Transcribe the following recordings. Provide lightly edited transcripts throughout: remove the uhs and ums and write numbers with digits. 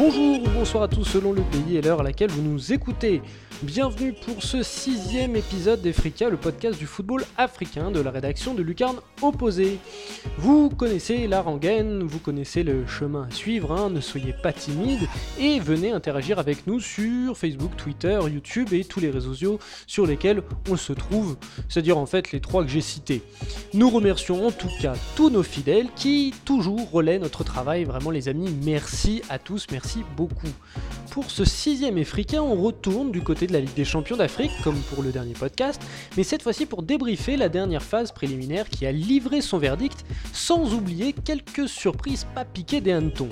Bonjour ou bonsoir à tous selon le pays et l'heure à laquelle vous nous écoutez. Bienvenue pour ce 6e épisode d'Efrica, le podcast du football africain de la rédaction de Lucarne Opposée. Vous connaissez la rengaine, vous connaissez le chemin à suivre, ne soyez pas timides et venez interagir avec nous sur Facebook, Twitter, YouTube et tous les réseaux sociaux sur lesquels on se trouve, c'est-à-dire en fait les 3 que j'ai cités. Nous remercions en tout cas tous nos fidèles qui toujours relaient notre travail, vraiment les amis, merci à tous, merci beaucoup. Pour ce 6e Efrica, on retourne du côté de la Ligue des Champions d'Afrique, comme pour le dernier podcast, mais cette fois-ci pour débriefer la dernière phase préliminaire qui a livré son verdict, sans oublier quelques surprises pas piquées des hannetons.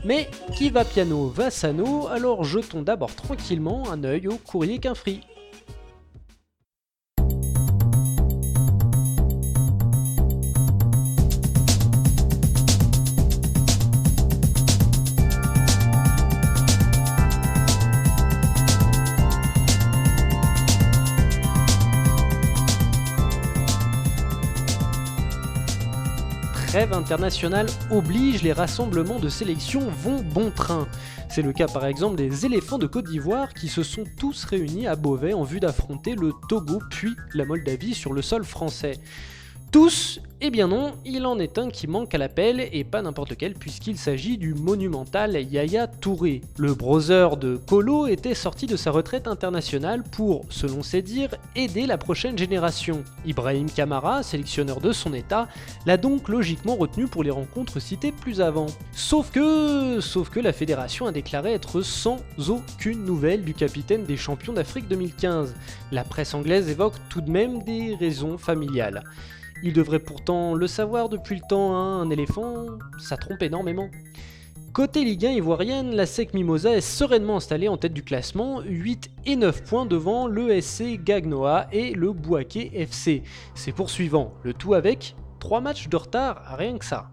Mais qui va piano va sano, alors jetons d'abord tranquillement un œil au courrier qu'un free. Trêve internationale oblige, les rassemblements de sélection vont bon train. C'est le cas par exemple des éléphants de Côte d'Ivoire qui se sont tous réunis à Beauvais en vue d'affronter le Togo puis la Moldavie sur le sol français. Tous? Eh bien non, il en est un qui manque à l'appel, et pas n'importe lequel puisqu'il s'agit du monumental Yaya Touré. Le brother de Kolo était sorti de sa retraite internationale pour, selon ses dires, aider la prochaine génération. Ibrahim Kamara, sélectionneur de son état, l'a donc logiquement retenu pour les rencontres citées plus avant. Sauf que la fédération a déclaré être sans aucune nouvelle du capitaine des champions d'Afrique 2015. La presse anglaise évoque tout de même des raisons familiales. Il devrait pourtant le savoir depuis le temps, un éléphant, ça trompe énormément. Côté Ligue 1 ivoirienne, la SEC Mimosa est sereinement installée en tête du classement, 8 et 9 points devant le SC Gagnoa et le Bouaké FC. C'est poursuivant, le tout avec 3 matchs de retard, rien que ça.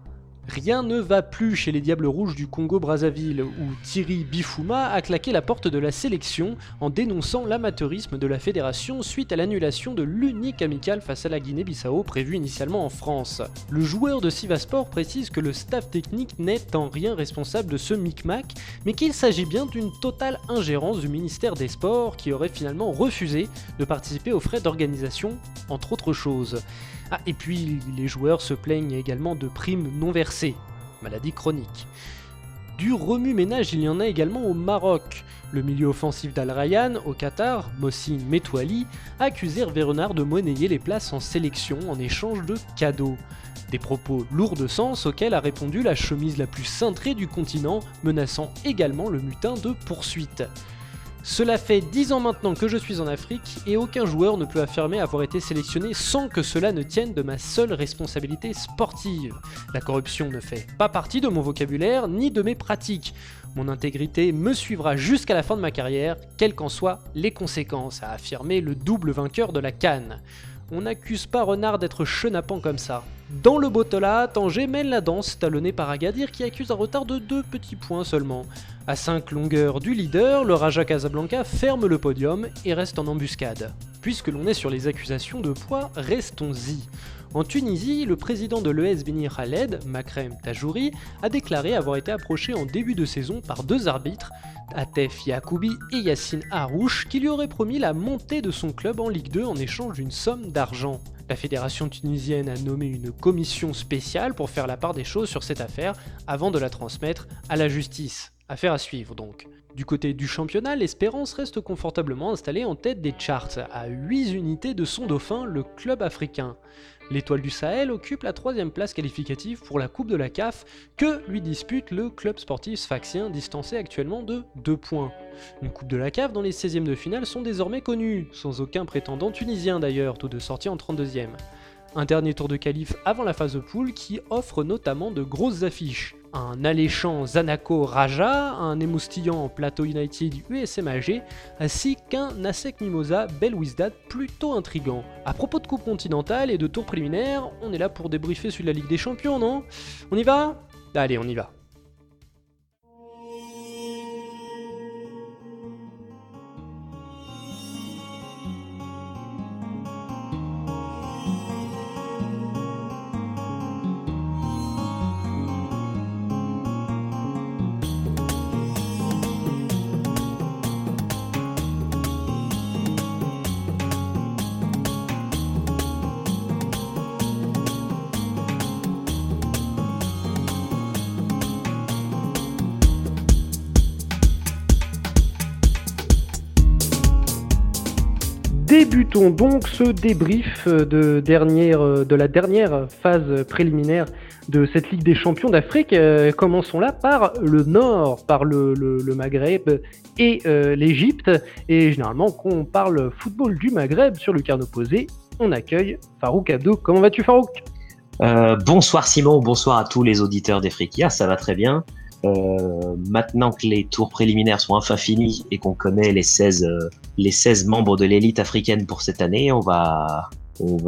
Rien ne va plus chez les Diables Rouges du Congo-Brazzaville, où Thierry Bifouma a claqué la porte de la sélection en dénonçant l'amateurisme de la fédération suite à l'annulation de l'unique amicale face à la Guinée-Bissau prévue initialement en France. Le joueur de Sivaspor précise que le staff technique n'est en rien responsable de ce micmac, mais qu'il s'agit bien d'une totale ingérence du ministère des Sports qui aurait finalement refusé de participer aux frais d'organisation, entre autres choses. Et puis les joueurs se plaignent également de primes non versées, maladie chronique. Du remue-ménage, il y en a également au Maroc. Le milieu offensif d'Al Rayyan, au Qatar, Mohsin Metouali, a accusé Hervé Renard de monnayer les places en sélection en échange de cadeaux. Des propos lourds de sens auxquels a répondu la chemise la plus cintrée du continent, menaçant également le mutin de poursuite. Cela fait 10 ans maintenant que je suis en Afrique et aucun joueur ne peut affirmer avoir été sélectionné sans que cela ne tienne de ma seule responsabilité sportive. La corruption ne fait pas partie de mon vocabulaire ni de mes pratiques. Mon intégrité me suivra jusqu'à la fin de ma carrière, quelles qu'en soient les conséquences, a affirmé le double vainqueur de la CAN. On n'accuse pas Renard d'être chenapan comme ça. Dans le Botola, Tanger mène la danse talonnée par Agadir qui accuse un retard de 2 petits points seulement. À 5 longueurs du leader, le Raja Casablanca ferme le podium et reste en embuscade. Puisque l'on est sur les accusations de poids, restons-y. En Tunisie, le président de l'ES Beni Khaled, Makrem Tajouri, a déclaré avoir été approché en début de saison par 2 arbitres, Atef Yacoubi et Yassine Harouche, qui lui auraient promis la montée de son club en Ligue 2 en échange d'une somme d'argent. La fédération tunisienne a nommé une commission spéciale pour faire la part des choses sur cette affaire avant de la transmettre à la justice. Affaire à suivre donc. Du côté du championnat, l'Espérance reste confortablement installée en tête des charts, à 8 unités de son dauphin, le club africain. L'Étoile du Sahel occupe la 3e place qualificative pour la Coupe de la CAF que lui dispute le club sportif sfaxien distancé actuellement de 2 points. Une Coupe de la CAF dont les 16e de finale sont désormais connus, sans aucun prétendant tunisien d'ailleurs, tous deux sortis en 32e. Un dernier tour de qualif avant la phase de poule qui offre notamment de grosses affiches. Un alléchant Zanaco Raja, un émoustillant Plateau United USM Alger, ainsi qu'un ASEC Mimosa Belouizdad plutôt intrigant. À propos de coupe continentale et de tour préliminaire, on est là pour débriefer sur la Ligue des Champions, non? On y va? Allez, on y va. Débutons donc ce débrief de la dernière phase préliminaire de cette Ligue des Champions d'Afrique. Commençons là par le Nord, par le Maghreb et l'Égypte. Et généralement, quand on parle football du Maghreb sur le carnet opposé, on accueille Farouk Abdou. Comment vas-tu, Farouk ? Bonsoir Simon, bonsoir à tous les auditeurs d'Efrikia, ça va très bien. Maintenant que les tours préliminaires sont enfin finis et qu'on connaît les 16 membres de l'élite africaine pour cette année, on va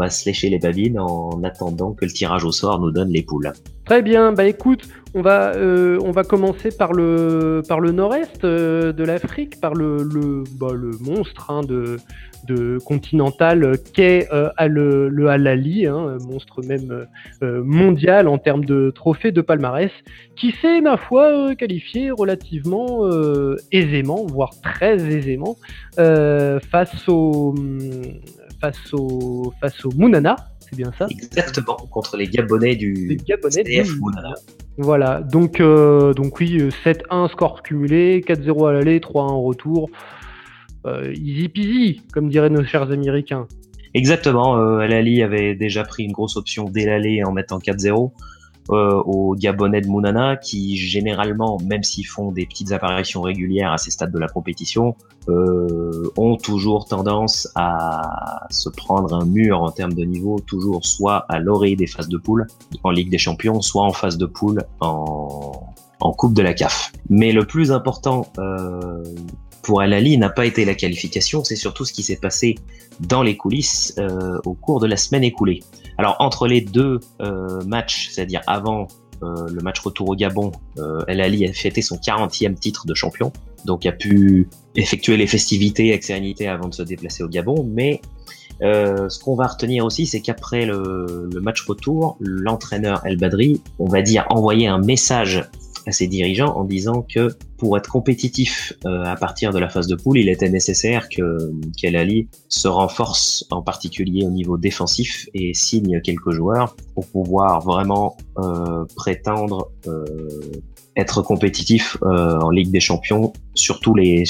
se lécher les babines en attendant que le tirage au sort nous donne les poules. Très bien, bah écoute, on va commencer par le nord-est de l'Afrique, par le monstre de continental qu'est le Al Ahly, monstre même mondial en termes de trophées de palmarès, qui s'est, ma foi, qualifié relativement aisément, voire très aisément, face au Mounana. C'est bien ça ? Exactement, contre les Gabonais du CF Mounana. Voilà, donc oui, 7-1 score cumulé, 4-0 à l'aller, 3-1 au retour. Easy peasy, comme diraient nos chers Américains. Exactement, Al Ahly avait déjà pris une grosse option dès l'aller en mettant 4-0 aux Gabonais de Mounana, qui généralement, même s'ils font des petites apparitions régulières à ces stades de la compétition, ont toujours tendance à se prendre un mur en termes de niveau, toujours soit à l'orée des phases de poule en Ligue des Champions, soit en phase de poule en Coupe de la CAF. Mais le plus important pour Al Ahly n'a pas été la qualification, c'est surtout ce qui s'est passé dans les coulisses au cours de la semaine écoulée. Alors entre les deux matchs, c'est-à-dire avant le match retour au Gabon, Al Ahly a fêté son 40e titre de champion, donc a pu effectuer les festivités avec sérénité avant de se déplacer au Gabon. Mais ce qu'on va retenir aussi, c'est qu'après le match retour, l'entraîneur El Badri, on va dire, envoyait un message à ses dirigeants en disant que pour être compétitif à partir de la phase de poule, il était nécessaire qu'Al Ahly se renforce, en particulier au niveau défensif, et signe quelques joueurs pour pouvoir vraiment prétendre être compétitif en Ligue des Champions sur tous les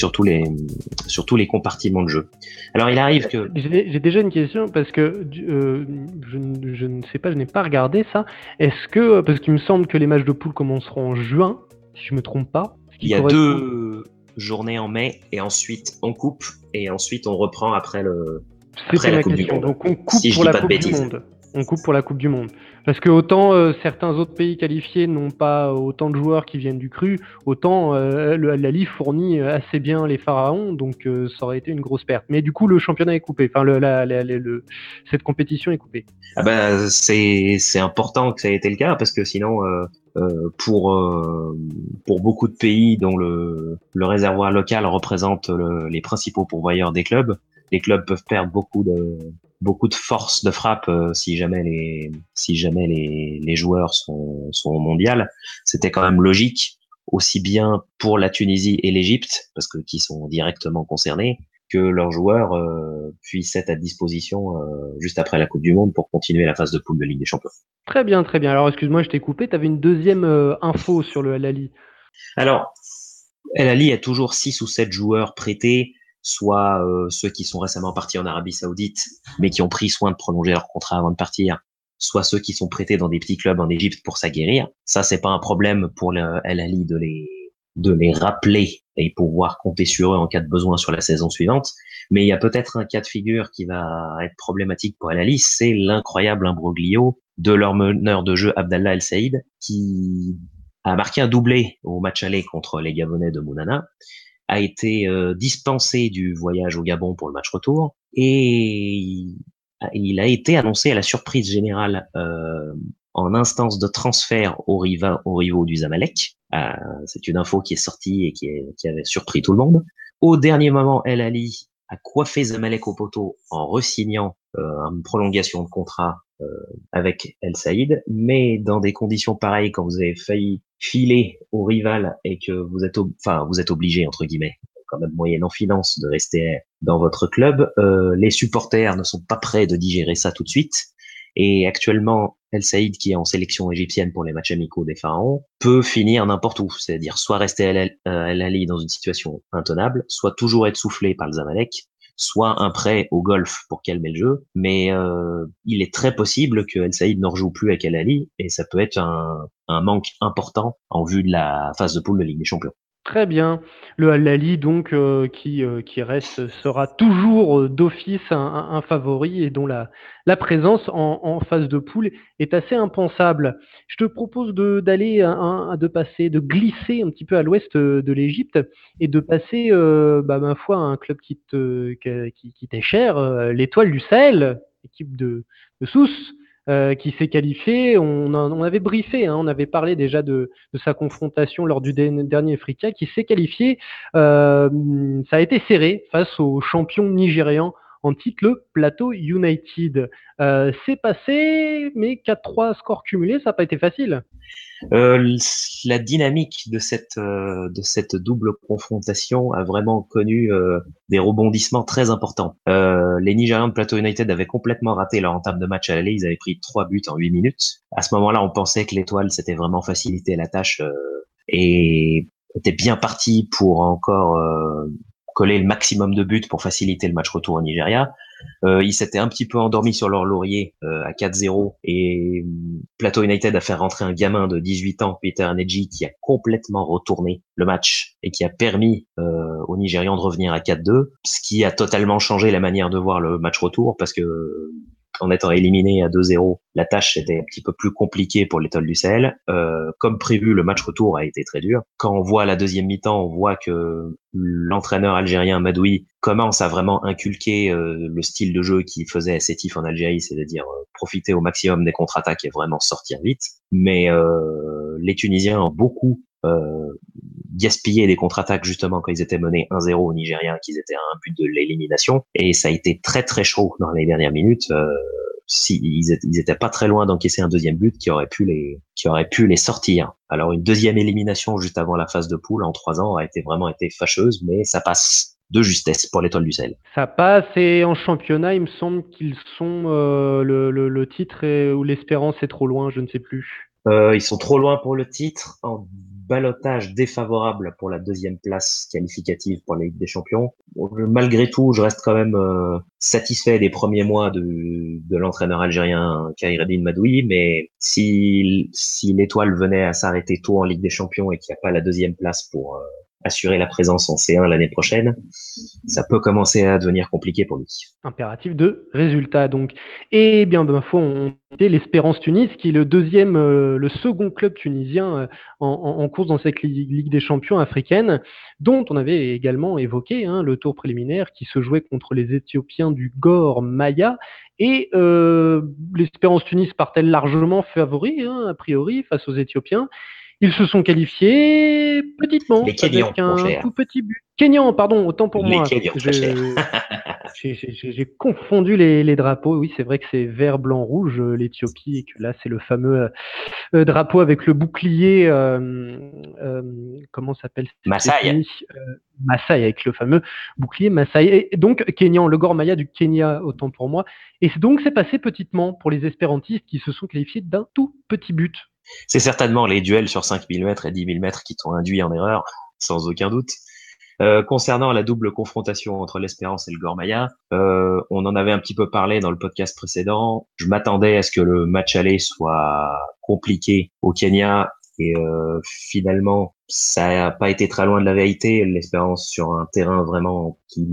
compartiments de jeu. Alors il arrive que... J'ai déjà une question parce que je ne sais pas, je n'ai pas regardé ça. Est-ce que, parce qu'il me semble que les matchs de poule commenceront en juin, si je me trompe pas. Il y a 2 journées en mai et ensuite on coupe et ensuite on reprend après la Coupe du Monde. Donc on coupe pour la Coupe du Monde. On coupe pour la Coupe du Monde. Parce que autant certains autres pays qualifiés n'ont pas autant de joueurs qui viennent du cru, autant le Al Ahly fournit assez bien les pharaons, donc ça aurait été une grosse perte. Mais du coup, le championnat est coupé. Enfin, cette compétition est coupée. Ah ben, c'est important que ça ait été le cas parce que sinon, pour beaucoup de pays dont le réservoir local représente les principaux pourvoyeurs des clubs, les clubs peuvent perdre beaucoup de force de frappe si jamais les joueurs sont au mondial. C'était quand même logique, aussi bien pour la Tunisie et l'Égypte, parce que qui sont directement concernés, que leurs joueurs puissent être à disposition juste après la Coupe du Monde pour continuer la phase de poule de Ligue des Champions. Très bien, très bien. Alors excuse-moi, je t'ai coupé, tu avais une deuxième info sur le Al Ahly. Alors, Al Ahly a toujours 6 ou 7 joueurs prêtés, soit ceux qui sont récemment partis en Arabie Saoudite, mais qui ont pris soin de prolonger leur contrat avant de partir, soit ceux qui sont prêtés dans des petits clubs en Égypte pour s'aguerrir. Ça, c'est pas un problème pour le Al Ahly de les rappeler et pouvoir compter sur eux en cas de besoin sur la saison suivante. Mais il y a peut-être un cas de figure qui va être problématique pour Al Ahly, c'est l'incroyable imbroglio de leur meneur de jeu Abdallah El Saïd, qui a marqué un doublé au match aller contre les Gabonais de Mounana, a été dispensé du voyage au Gabon pour le match retour, et il a été annoncé à la surprise générale en instance de transfert aux rivaux du Zamalek. C'est une info qui est sortie et qui avait surpris tout le monde. Au dernier moment, El Ahly a coiffé Zamalek au poteau en re-signant une prolongation de contrat avec El Saïd, mais dans des conditions pareilles, quand vous avez failli filer au rival et que vous êtes obligé, entre guillemets, quand même moyennant finance, de rester dans votre club, les supporters ne sont pas prêts de digérer ça tout de suite. Et actuellement, El Saïd, qui est en sélection égyptienne pour les matchs amicaux des Pharaons, peut finir n'importe où. C'est-à-dire soit rester à Al Ahly dans une situation intenable, soit toujours être soufflé par le Zamalek, soit un prêt au golf pour calmer le jeu. Mais il est très possible que El Saïd ne rejoue plus avec El Ahly et ça peut être un manque important en vue de la phase de poule de Ligue des Champions. Très bien. Le Al-Ahly, donc, qui reste, sera toujours d'office un favori et dont la présence en phase de poule est assez impensable. Je te propose d'aller, de passer, de glisser un petit peu à l'ouest de l'Égypte et de passer, ma foi, à un club qui t'est cher, l'Étoile du Sahel, équipe de Sousse. Qui s'est qualifié. On avait briefé, hein, on avait parlé déjà de sa confrontation lors du dernier Frika, qui s'est qualifié. Ça a été serré face au champion nigérian en titre, le Plateau United. C'est passé, mais 4-3 scores cumulés, ça n'a pas été facile. La dynamique de cette double confrontation a vraiment connu des rebondissements très importants. Les Nigérians de Plateau United avaient complètement raté leur entame de match à l'aller. Ils avaient pris 3 buts en 8 minutes. À ce moment-là, on pensait que l'Étoile s'était vraiment facilité la tâche et était bien parti pour encore coller le maximum de buts pour faciliter le match retour au Nigeria. Ils s'étaient un petit peu endormis sur leur laurier à 4-0 et Plateau United a fait rentrer un gamin de 18 ans, Peter Neji, qui a complètement retourné le match et qui a permis aux Nigérians de revenir à 4-2, ce qui a totalement changé la manière de voir le match retour parce que en étant éliminé à 2-0, la tâche était un petit peu plus compliquée pour l'Étoile du Sahel. Comme prévu, le match retour a été très dur. Quand on voit la deuxième mi-temps, on voit que l'entraîneur algérien Madoui commence à vraiment inculquer le style de jeu qu'il faisait à Sétif en Algérie, c'est-à-dire profiter au maximum des contre-attaques et vraiment sortir vite. Mais les Tunisiens ont beaucoup gaspillé des contre-attaques justement quand ils étaient menés 1-0 aux Nigériens, qu'ils étaient à un but de l'élimination. Et ça a été très très chaud dans les dernières minutes. Ils étaient pas très loin d'encaisser un deuxième but qui aurait pu les sortir. Alors une deuxième élimination juste avant la phase de poule en 3 ans a vraiment été fâcheuse, mais ça passe de justesse pour l'Étoile du Sahel. Ça passe et en championnat, il me semble qu'ils sont le titre ou l'Espérance est trop loin, je ne sais plus. Ils sont trop loin pour le titre, en ballottage défavorable pour la deuxième place qualificative pour la Ligue des Champions. Malgré tout, je reste quand même satisfait des premiers mois de l'entraîneur algérien Khaireddine Madoui, mais si l'Étoile venait à s'arrêter tôt en Ligue des Champions et qu'il n'y a pas la deuxième place pour assurer la présence en C1 l'année prochaine, ça peut commencer à devenir compliqué pour lui. Impératif de résultat donc. Et bien, ma foi, on était l'Espérance Tunis, qui est le second club tunisien en course dans cette Ligue des Champions africaine, dont on avait également évoqué le tour préliminaire qui se jouait contre les Éthiopiens du Gor Maya. Et l'Espérance Tunis part-elle largement favori, a priori, face aux Éthiopiens. Ils se sont qualifiés petitement, avec un tout petit but. Kényan, pardon, autant pour moi. J'ai confondu les drapeaux. Oui, c'est vrai que c'est vert, blanc, rouge, l'Éthiopie, et que là, c'est le fameux drapeau avec le bouclier. Comment s'appelle Maasai. Maasai, avec le fameux bouclier Maasai. Et donc, Kényan, le Gor Maya du Kenya, autant pour moi. Et donc, c'est passé petitement pour les espérantistes qui se sont qualifiés d'un tout petit but. C'est certainement les duels sur 5000 mètres et 10 000 mètres qui t'ont induit en erreur, sans aucun doute. Concernant la double confrontation entre l'Espérance et le Gor Maya, on en avait un petit peu parlé dans le podcast précédent. Je m'attendais à ce que le match aller soit compliqué au Kenya et finalement ça n'a pas été très loin de la vérité. L'Espérance sur un terrain vraiment qui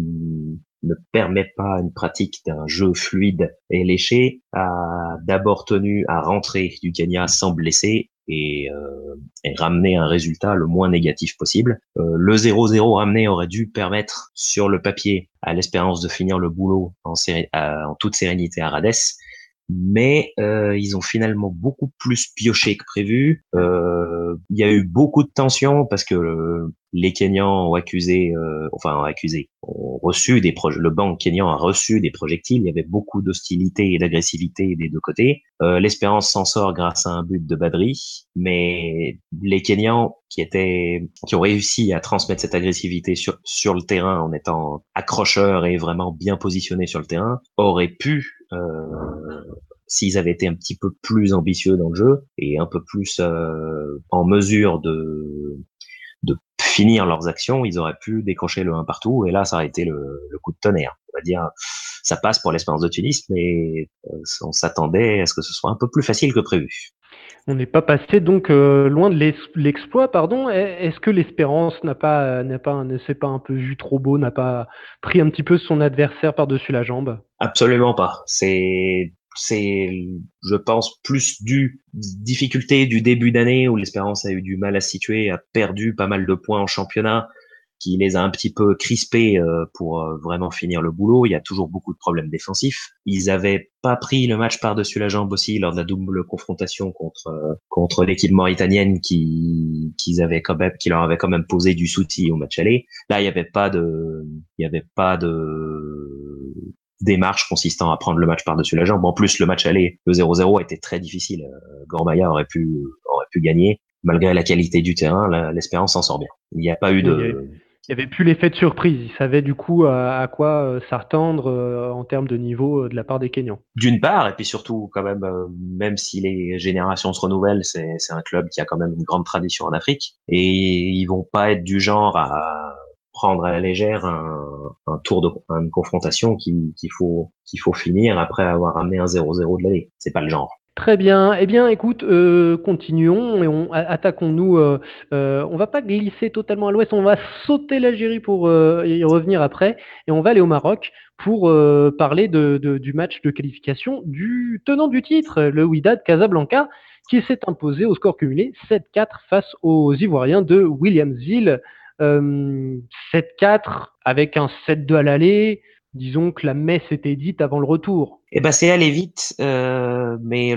ne permet pas une pratique d'un jeu fluide et léché a d'abord tenu à rentrer du Kenya sans blesser et ramener un résultat le moins négatif possible. Le 0-0 ramené aurait dû permettre sur le papier à l'Espérance de finir le boulot en toute sérénité à Rades, mais ils ont finalement beaucoup plus pioché que prévu. Il y a eu beaucoup de tensions parce que les Kenyans ont reçu le banc kenyan a reçu des projectiles. Il y avait beaucoup d'hostilité et d'agressivité des deux côtés. L'Espérance s'en sort grâce à un but de Badri, mais les Kenyans qui ont réussi à transmettre cette agressivité sur le terrain en étant accrocheurs et vraiment bien positionnés sur le terrain auraient pu s'ils avaient été un petit peu plus ambitieux dans le jeu et un peu plus en mesure de finir leurs actions, ils auraient pu décrocher le 1 partout et là ça aurait été le coup de tonnerre, on va dire, ça passe pour l'Espérance de Tunis, mais on s'attendait à ce que ce soit un peu plus facile que prévu. On n'est pas passé donc loin de l'exploit, pardon. Est-ce que l'Espérance ne s'est pas un peu vu trop beau, n'a pas pris un petit peu son adversaire par-dessus la jambe? Absolument pas. C'est, je pense, plus dû difficulté du début d'année où l'Espérance a eu du mal à se situer, a perdu pas mal de points en championnat, qui les a un petit peu crispés pour vraiment finir le boulot. Il y a toujours beaucoup de problèmes défensifs. Ils avaient pas pris le match par-dessus la jambe aussi lors de la double confrontation contre l'équipe mauritanienne qui leur avait quand même posé du souci au match aller. Là, il y avait pas de démarche consistant à prendre le match par-dessus la jambe. En plus, le match aller, le 0-0 était très difficile. Gormaya aurait pu gagner. Malgré la qualité du terrain, l'Espérance s'en sort bien. Il n'y a pas eu Oui, de, il y avait plus l'effet de surprise. Ils savaient du coup à quoi s'attendre en termes de niveau de la part des Kenyans. d'une part, et puis surtout quand même, même si les générations se renouvellent, c'est un club qui a quand même une grande tradition en Afrique, et ils vont pas être du genre à prendre à la légère une confrontation qu'il faut finir après avoir amené un 0-0 de l'année. C'est pas le genre. Très bien. Eh bien, écoute, continuons et attaquons-nous. On va pas glisser totalement à l'ouest, on va sauter l'Algérie pour y revenir après, et on va aller au Maroc pour parler du match de qualification du tenant du titre, le Wydad Casablanca, qui s'est imposé au score cumulé 7-4 face aux Ivoiriens de Williamsville. Euh, 7-4 avec un 7-2 à l'aller. Disons que la messe était dite avant le retour. Eh ben, c'est allé vite, mais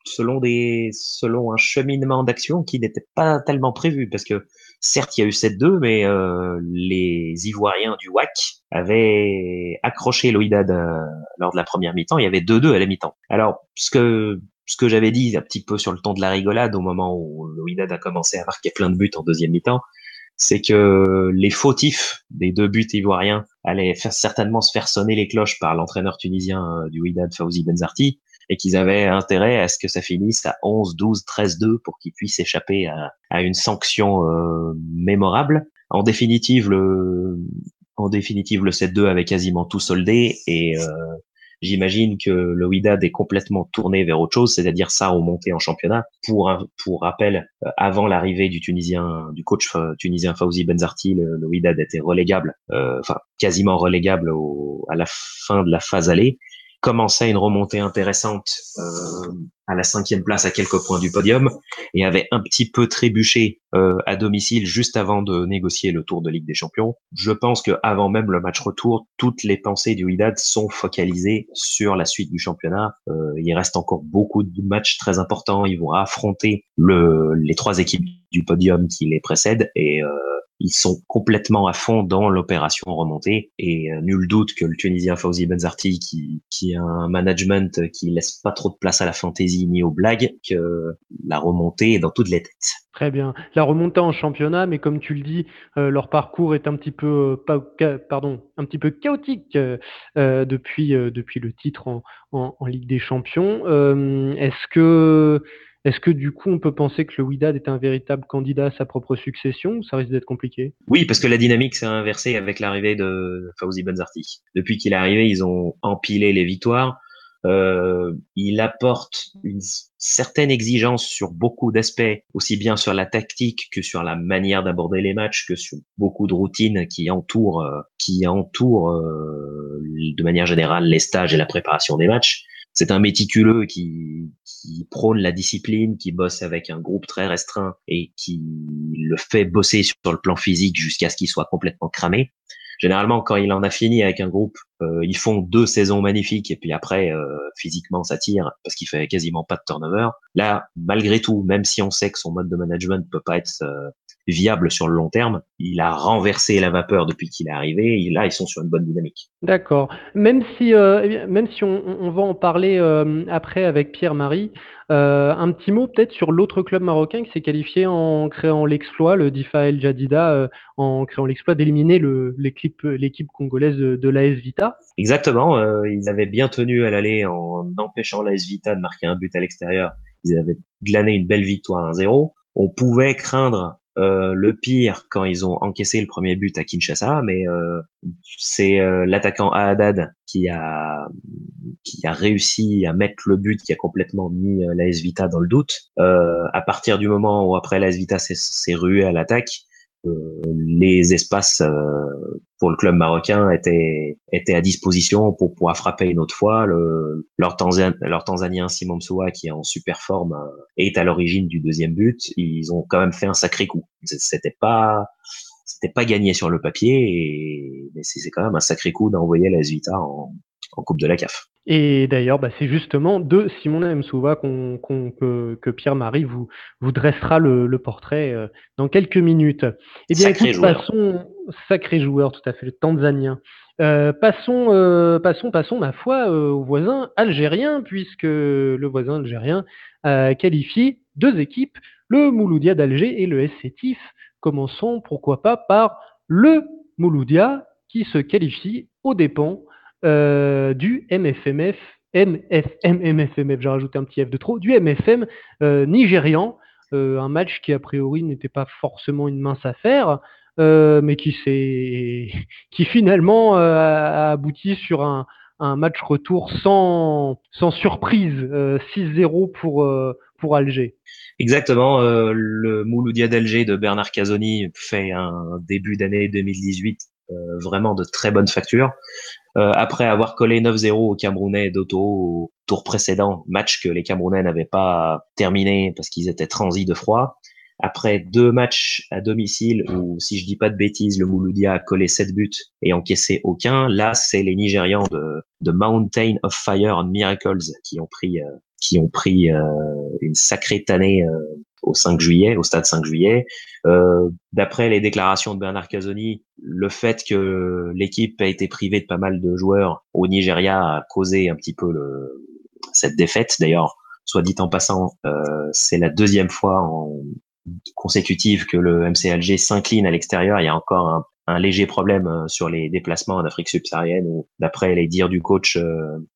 selon un cheminement d'action qui n'était pas tellement prévu, parce que certes, il y a eu 7-2, mais les Ivoiriens du WAC avaient accroché le Wydad lors de la première mi-temps. Il y avait 2-2 à la mi-temps. Alors, ce que j'avais dit un petit peu sur le ton de la rigolade au moment où le Wydad a commencé à marquer plein de buts en deuxième mi-temps, c'est que les fautifs des deux buts ivoiriens allaient certainement se faire sonner les cloches par l'entraîneur tunisien du Wydad, Fawzi Benzarti, et qu'ils avaient intérêt à ce que ça finisse à 11, 12, 13-2 pour qu'ils puissent échapper à une sanction mémorable. En définitive, le 7-2 avait quasiment tout soldé et j'imagine que le Wydad est complètement tourné vers autre chose, c'est-à-dire sa remontée en championnat. Pour rappel, avant l'arrivée du coach tunisien Fawzi Benzarti, le Wydad était relégable, enfin quasiment relégable à la fin de la phase aller. Commençait une remontée intéressante à la 5e place à quelques points du podium et avait un petit peu trébuché à domicile juste avant de négocier le tour de Ligue des Champions. Je pense que avant même le match retour, toutes les pensées du Wydad sont focalisées sur la suite du championnat. Il reste encore beaucoup de matchs très importants. Ils vont affronter les trois équipes du podium qui les précèdent et ils sont complètement à fond dans l'opération remontée et nul doute que le Tunisien Fawzi Benzarti qui a un management qui laisse pas trop de place à la fantaisie ni aux blagues, que la remontée est dans toutes les têtes. Très bien. La remontée en championnat, mais comme tu le dis, leur parcours est un petit peu, un petit peu chaotique depuis le titre en Ligue des Champions. Est-ce que du coup, on peut penser que le Wydad est un véritable candidat à sa propre succession ou ça risque d'être compliqué? Oui, parce que la dynamique s'est inversée avec l'arrivée de Fawzi Benzarti. Depuis qu'il est arrivé, ils ont empilé les victoires. Il apporte une certaine exigence sur beaucoup d'aspects, aussi bien sur la tactique que sur la manière d'aborder les matchs, que sur beaucoup de routines qui entourent de manière générale les stages et la préparation des matchs. C'est un méticuleux qui prône la discipline, qui bosse avec un groupe très restreint et qui le fait bosser sur le plan physique jusqu'à ce qu'il soit complètement cramé. Généralement, quand il en a fini avec un groupe, ils font 2 saisons magnifiques et puis après, physiquement, ça tire parce qu'il fait quasiment pas de turnover. Là, malgré tout, même si on sait que son mode de management ne peut pas être viable sur le long terme, il a renversé la vapeur depuis qu'il est arrivé et là, ils sont sur une bonne dynamique. D'accord. Même si on va en parler après avec Pierre-Marie, un petit mot peut-être sur l'autre club marocain qui s'est qualifié en créant l'exploit, le Difa El Jadida, en créant l'exploit d'éliminer l'équipe congolaise de l'AS Vita. Exactement, ils avaient bien tenu à l'aller en empêchant l'AS Vita de marquer un but à l'extérieur. Ils avaient glané une belle victoire 1-0. On pouvait craindre Le pire quand ils ont encaissé le premier but à Kinshasa, mais c'est l'attaquant Haddad qui a réussi à mettre le but, qui a complètement mis l'AS Vita dans le doute. À partir du moment où après l'AS Vita s'est rué à l'attaque, les espaces pour le club marocain étaient à disposition pour pouvoir frapper une autre fois. Leur Tanzanien Simon Msoua, qui est en super forme, est à l'origine du deuxième but. Ils ont quand même fait un sacré coup. C'était pas gagné sur le papier, mais c'est quand même un sacré coup d'envoyer l'AS Vita en Coupe de la CAF. Et d'ailleurs, c'est justement de Simon Msoua que Pierre-Marie vous dressera le portrait dans quelques minutes. Eh bien, Sacré joueur. Passons, sacré joueur, tout à fait, le Tanzanien. Passons, ma foi, au voisin algérien, puisque le voisin algérien a qualifié 2 équipes, le Mouloudia d'Alger et le S Sétif. Commençons, pourquoi pas, par le Mouloudia qui se qualifie aux dépens du MFMF, j'ai rajouté un petit F de trop, du MFM nigérian, un match qui a priori n'était pas forcément une mince affaire, mais qui finalement a abouti sur un match retour sans surprise, 6-0 pour Alger. Exactement, le Mouloudia d'Alger de Bernard Casoni fait un début d'année 2018 vraiment de très bonne facture. Après avoir collé 9-0 aux Camerounais d'Otto au tour précédent, match que les Camerounais n'avaient pas terminé parce qu'ils étaient transis de froid. Après 2 matchs à domicile où, si je dis pas de bêtises, le Mouloudia a collé 7 buts et encaissé aucun, là c'est les Nigérians de Mountain of Fire and Miracles qui ont pris une sacrée tannée au stade 5 juillet. D'après les déclarations de Bernard Casoni, le fait que l'équipe a été privée de pas mal de joueurs au Nigeria a causé un petit peu cette défaite. D'ailleurs, soit dit en passant, c'est la 2e fois consécutive que le MC Alger s'incline à l'extérieur. Il y a encore un léger problème sur les déplacements en Afrique subsaharienne où, d'après les dires du coach,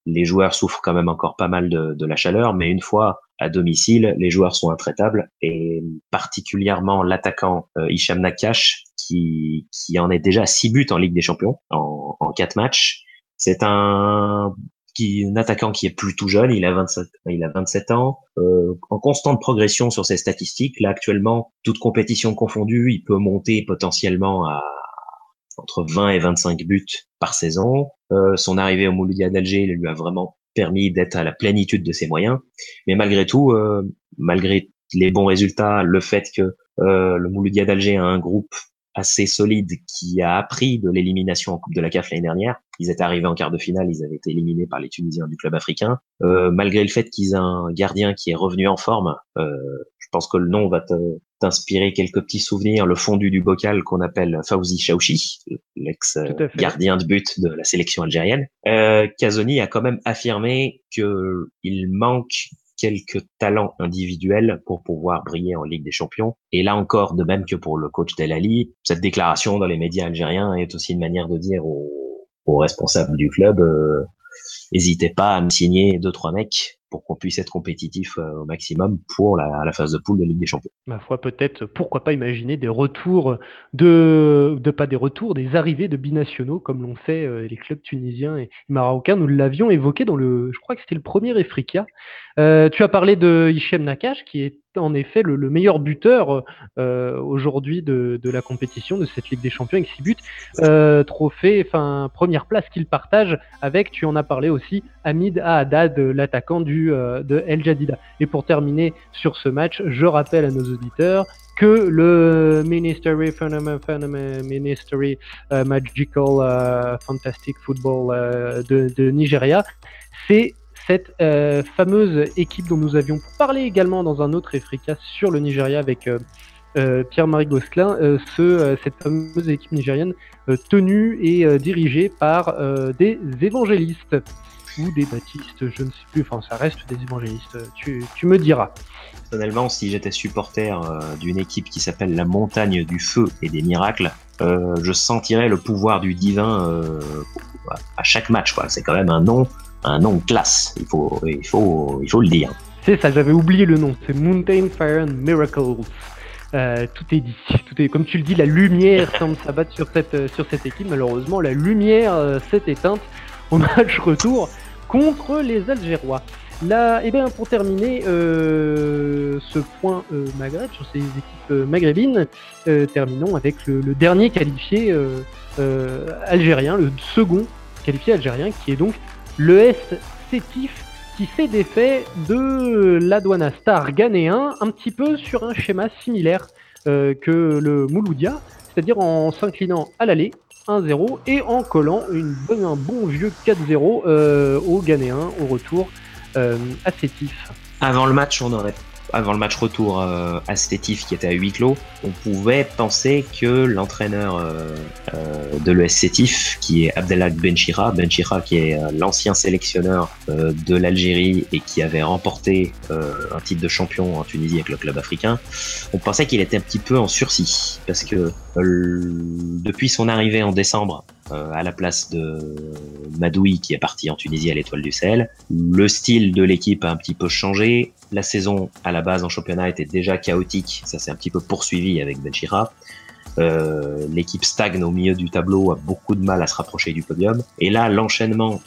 les joueurs souffrent quand même encore pas mal de la chaleur, mais une fois à domicile, les joueurs sont intraitables et particulièrement l'attaquant Hicham Nakash qui en est déjà à 6 buts en Ligue des Champions en 4 matchs. C'est un attaquant qui est plutôt jeune, il a 27 ans, en constante progression sur ses statistiques. Là, actuellement, toute compétition confondue, il peut monter potentiellement à entre 20 et 25 buts par saison. Son arrivée au Mouloudia d'Alger lui a vraiment permis d'être à la plénitude de ses moyens. Mais malgré tout, malgré les bons résultats, le fait que le Mouloudia d'Alger a un groupe assez solide qui a appris de l'élimination en Coupe de la CAF l'année dernière. Ils étaient arrivés en quart de finale, ils avaient été éliminés par les Tunisiens du club africain. Malgré le fait qu'ils aient un gardien qui est revenu en forme, je pense que le nom va t'inspirer quelques petits souvenirs. Le fondu du bocal qu'on appelle Fawzi Chaouchi, l'ex-gardien de but de la sélection algérienne. Casoni a quand même affirmé qu'il manque quelques talents individuels pour pouvoir briller en Ligue des Champions. Et là encore, de même que pour le coach Del Ali, cette déclaration dans les médias algériens est aussi une manière de dire aux responsables du club, n'hésitez pas à me signer 2-3 mecs pour qu'on puisse être compétitif au maximum pour la phase de poule de Ligue des Champions. Ma foi, peut-être, pourquoi pas imaginer des retours des arrivées de binationaux, comme l'ont fait les clubs tunisiens et marocains. Nous l'avions évoqué je crois que c'était le premier Efrika. Tu as parlé de Hichem Nakash, qui est en effet le meilleur buteur aujourd'hui de la compétition, de cette Ligue des Champions, avec 6 buts. Première place qu'il partage avec, tu en as parlé aussi, Hamid Haddad, l'attaquant de El Jadida. Et pour terminer sur ce match, je rappelle à nos auditeurs que le Ministry Magical Fantastic Football de Nigeria, c'est cette fameuse équipe dont nous avions parlé également dans un autre Efrika sur le Nigeria avec Pierre-Marie Gosselin, cette fameuse équipe nigérienne tenue et dirigée par des évangélistes ou des baptistes, je ne sais plus, ça reste des évangélistes, tu me diras. Personnellement, si j'étais supporter d'une équipe qui s'appelle la Montagne du Feu et des Miracles, je sentirais le pouvoir du divin à chaque match, quoi. C'est quand même un nom classe, il faut le dire. C'est ça, j'avais oublié le nom, c'est Mountain Fire and Miracles. Tout est dit. Tout est, comme tu le dis, la lumière semble s'abattre sur cette équipe. Malheureusement, la lumière s'est éteinte au match retour contre les Algérois. Là, pour terminer ce point Maghreb sur ces équipes maghrébines, terminons avec le dernier qualifié algérien, le second qualifié algérien, qui est donc l'ES Sétif, qui s'est défait de l'Adwana Star ghanéen, un petit peu sur un schéma similaire que le Mouloudia, c'est-à-dire en s'inclinant à l'aller 1-0 et en collant un bon vieux 4-0 aux Ghanéens au retour à Sétif. Avant le match retour à Sétif qui était à huis clos, on pouvait penser que l'entraîneur de l'ES Sétif, qui est Abdelhak Benchira qui est l'ancien sélectionneur de l'Algérie et qui avait remporté un titre de champion en Tunisie avec le club africain, on pensait qu'il était un petit peu en sursis parce que depuis son arrivée en décembre à la place de Madoui qui est parti en Tunisie à l'Étoile du Sahel, le style de l'équipe a un petit peu changé. La saison à la base en championnat était déjà chaotique, ça s'est un petit peu poursuivi avec Benchira. L'équipe stagne au milieu du tableau, a beaucoup de mal à se rapprocher du podium. Et là, l'enchaînement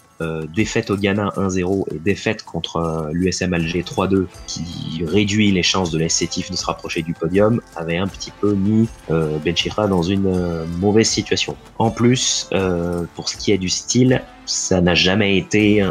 défaite au Ghana 1-0 et défaite contre l'USM Alger 3-2 qui réduit les chances de l'ES Sétif de se rapprocher du podium avait un petit peu mis Benchira dans une mauvaise situation. En plus, pour ce qui est du style, ça n'a jamais été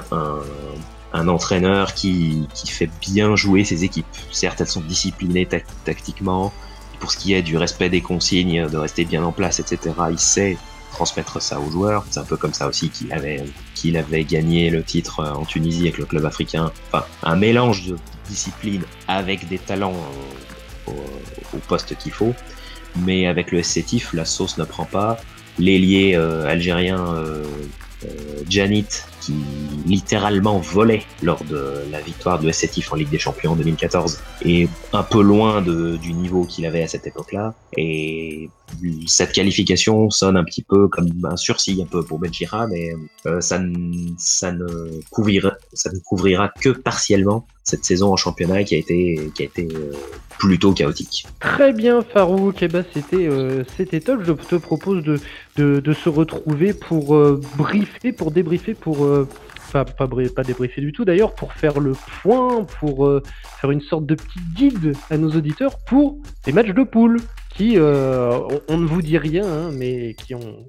un entraîneur qui fait bien jouer ses équipes. Certes, elles sont disciplinées tactiquement. Pour ce qui est du respect des consignes, de rester bien en place, etc., il sait transmettre ça aux joueurs. C'est un peu comme ça aussi qu'il avait gagné le titre en Tunisie avec le club africain. Enfin, un mélange de discipline avec des talents au poste qu'il faut. Mais avec le Sétif, la sauce ne prend pas. L'ailier algérien Djanit, qui littéralement volait lors de la victoire de Sétif en Ligue des Champions en 2014, est un peu loin du niveau qu'il avait à cette époque-là. Et cette qualification sonne un petit peu comme un sursis un peu pour Benchira, mais ça ne couvrira que partiellement cette saison en championnat qui a été plutôt chaotique. Très bien Farouk, c'était top. Je te propose de se retrouver pour débriefer, pas débriefer du tout d'ailleurs, pour faire le point, pour faire une sorte de petit guide à nos auditeurs pour les matchs de poule qui, on ne vous dit rien, hein, mais qui ont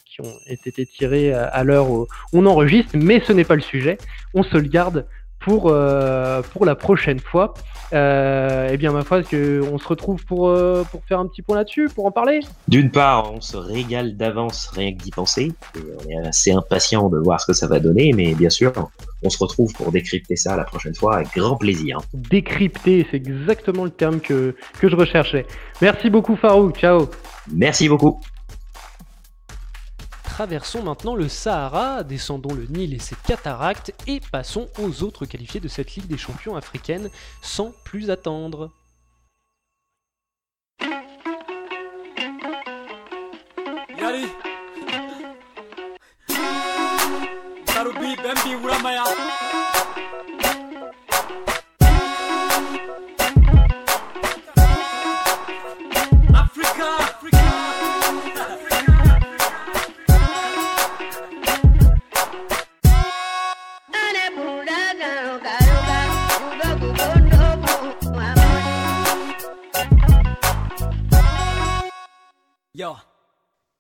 été tirés à l'heure où on enregistre, mais ce n'est pas le sujet, on se le garde pour la prochaine fois. Ma foi, on se retrouve pour faire un petit point là-dessus, pour en parler. D'une part, on se régale d'avance rien que d'y penser. Et on est assez impatient de voir ce que ça va donner, mais bien sûr, on se retrouve pour décrypter ça la prochaine fois avec grand plaisir. Décrypter, c'est exactement le terme que je recherchais. Merci beaucoup Farouk, ciao. Merci beaucoup. Traversons maintenant le Sahara, descendons le Nil et ses cataractes et passons aux autres qualifiés de cette Ligue des champions africaine sans plus attendre. Yari.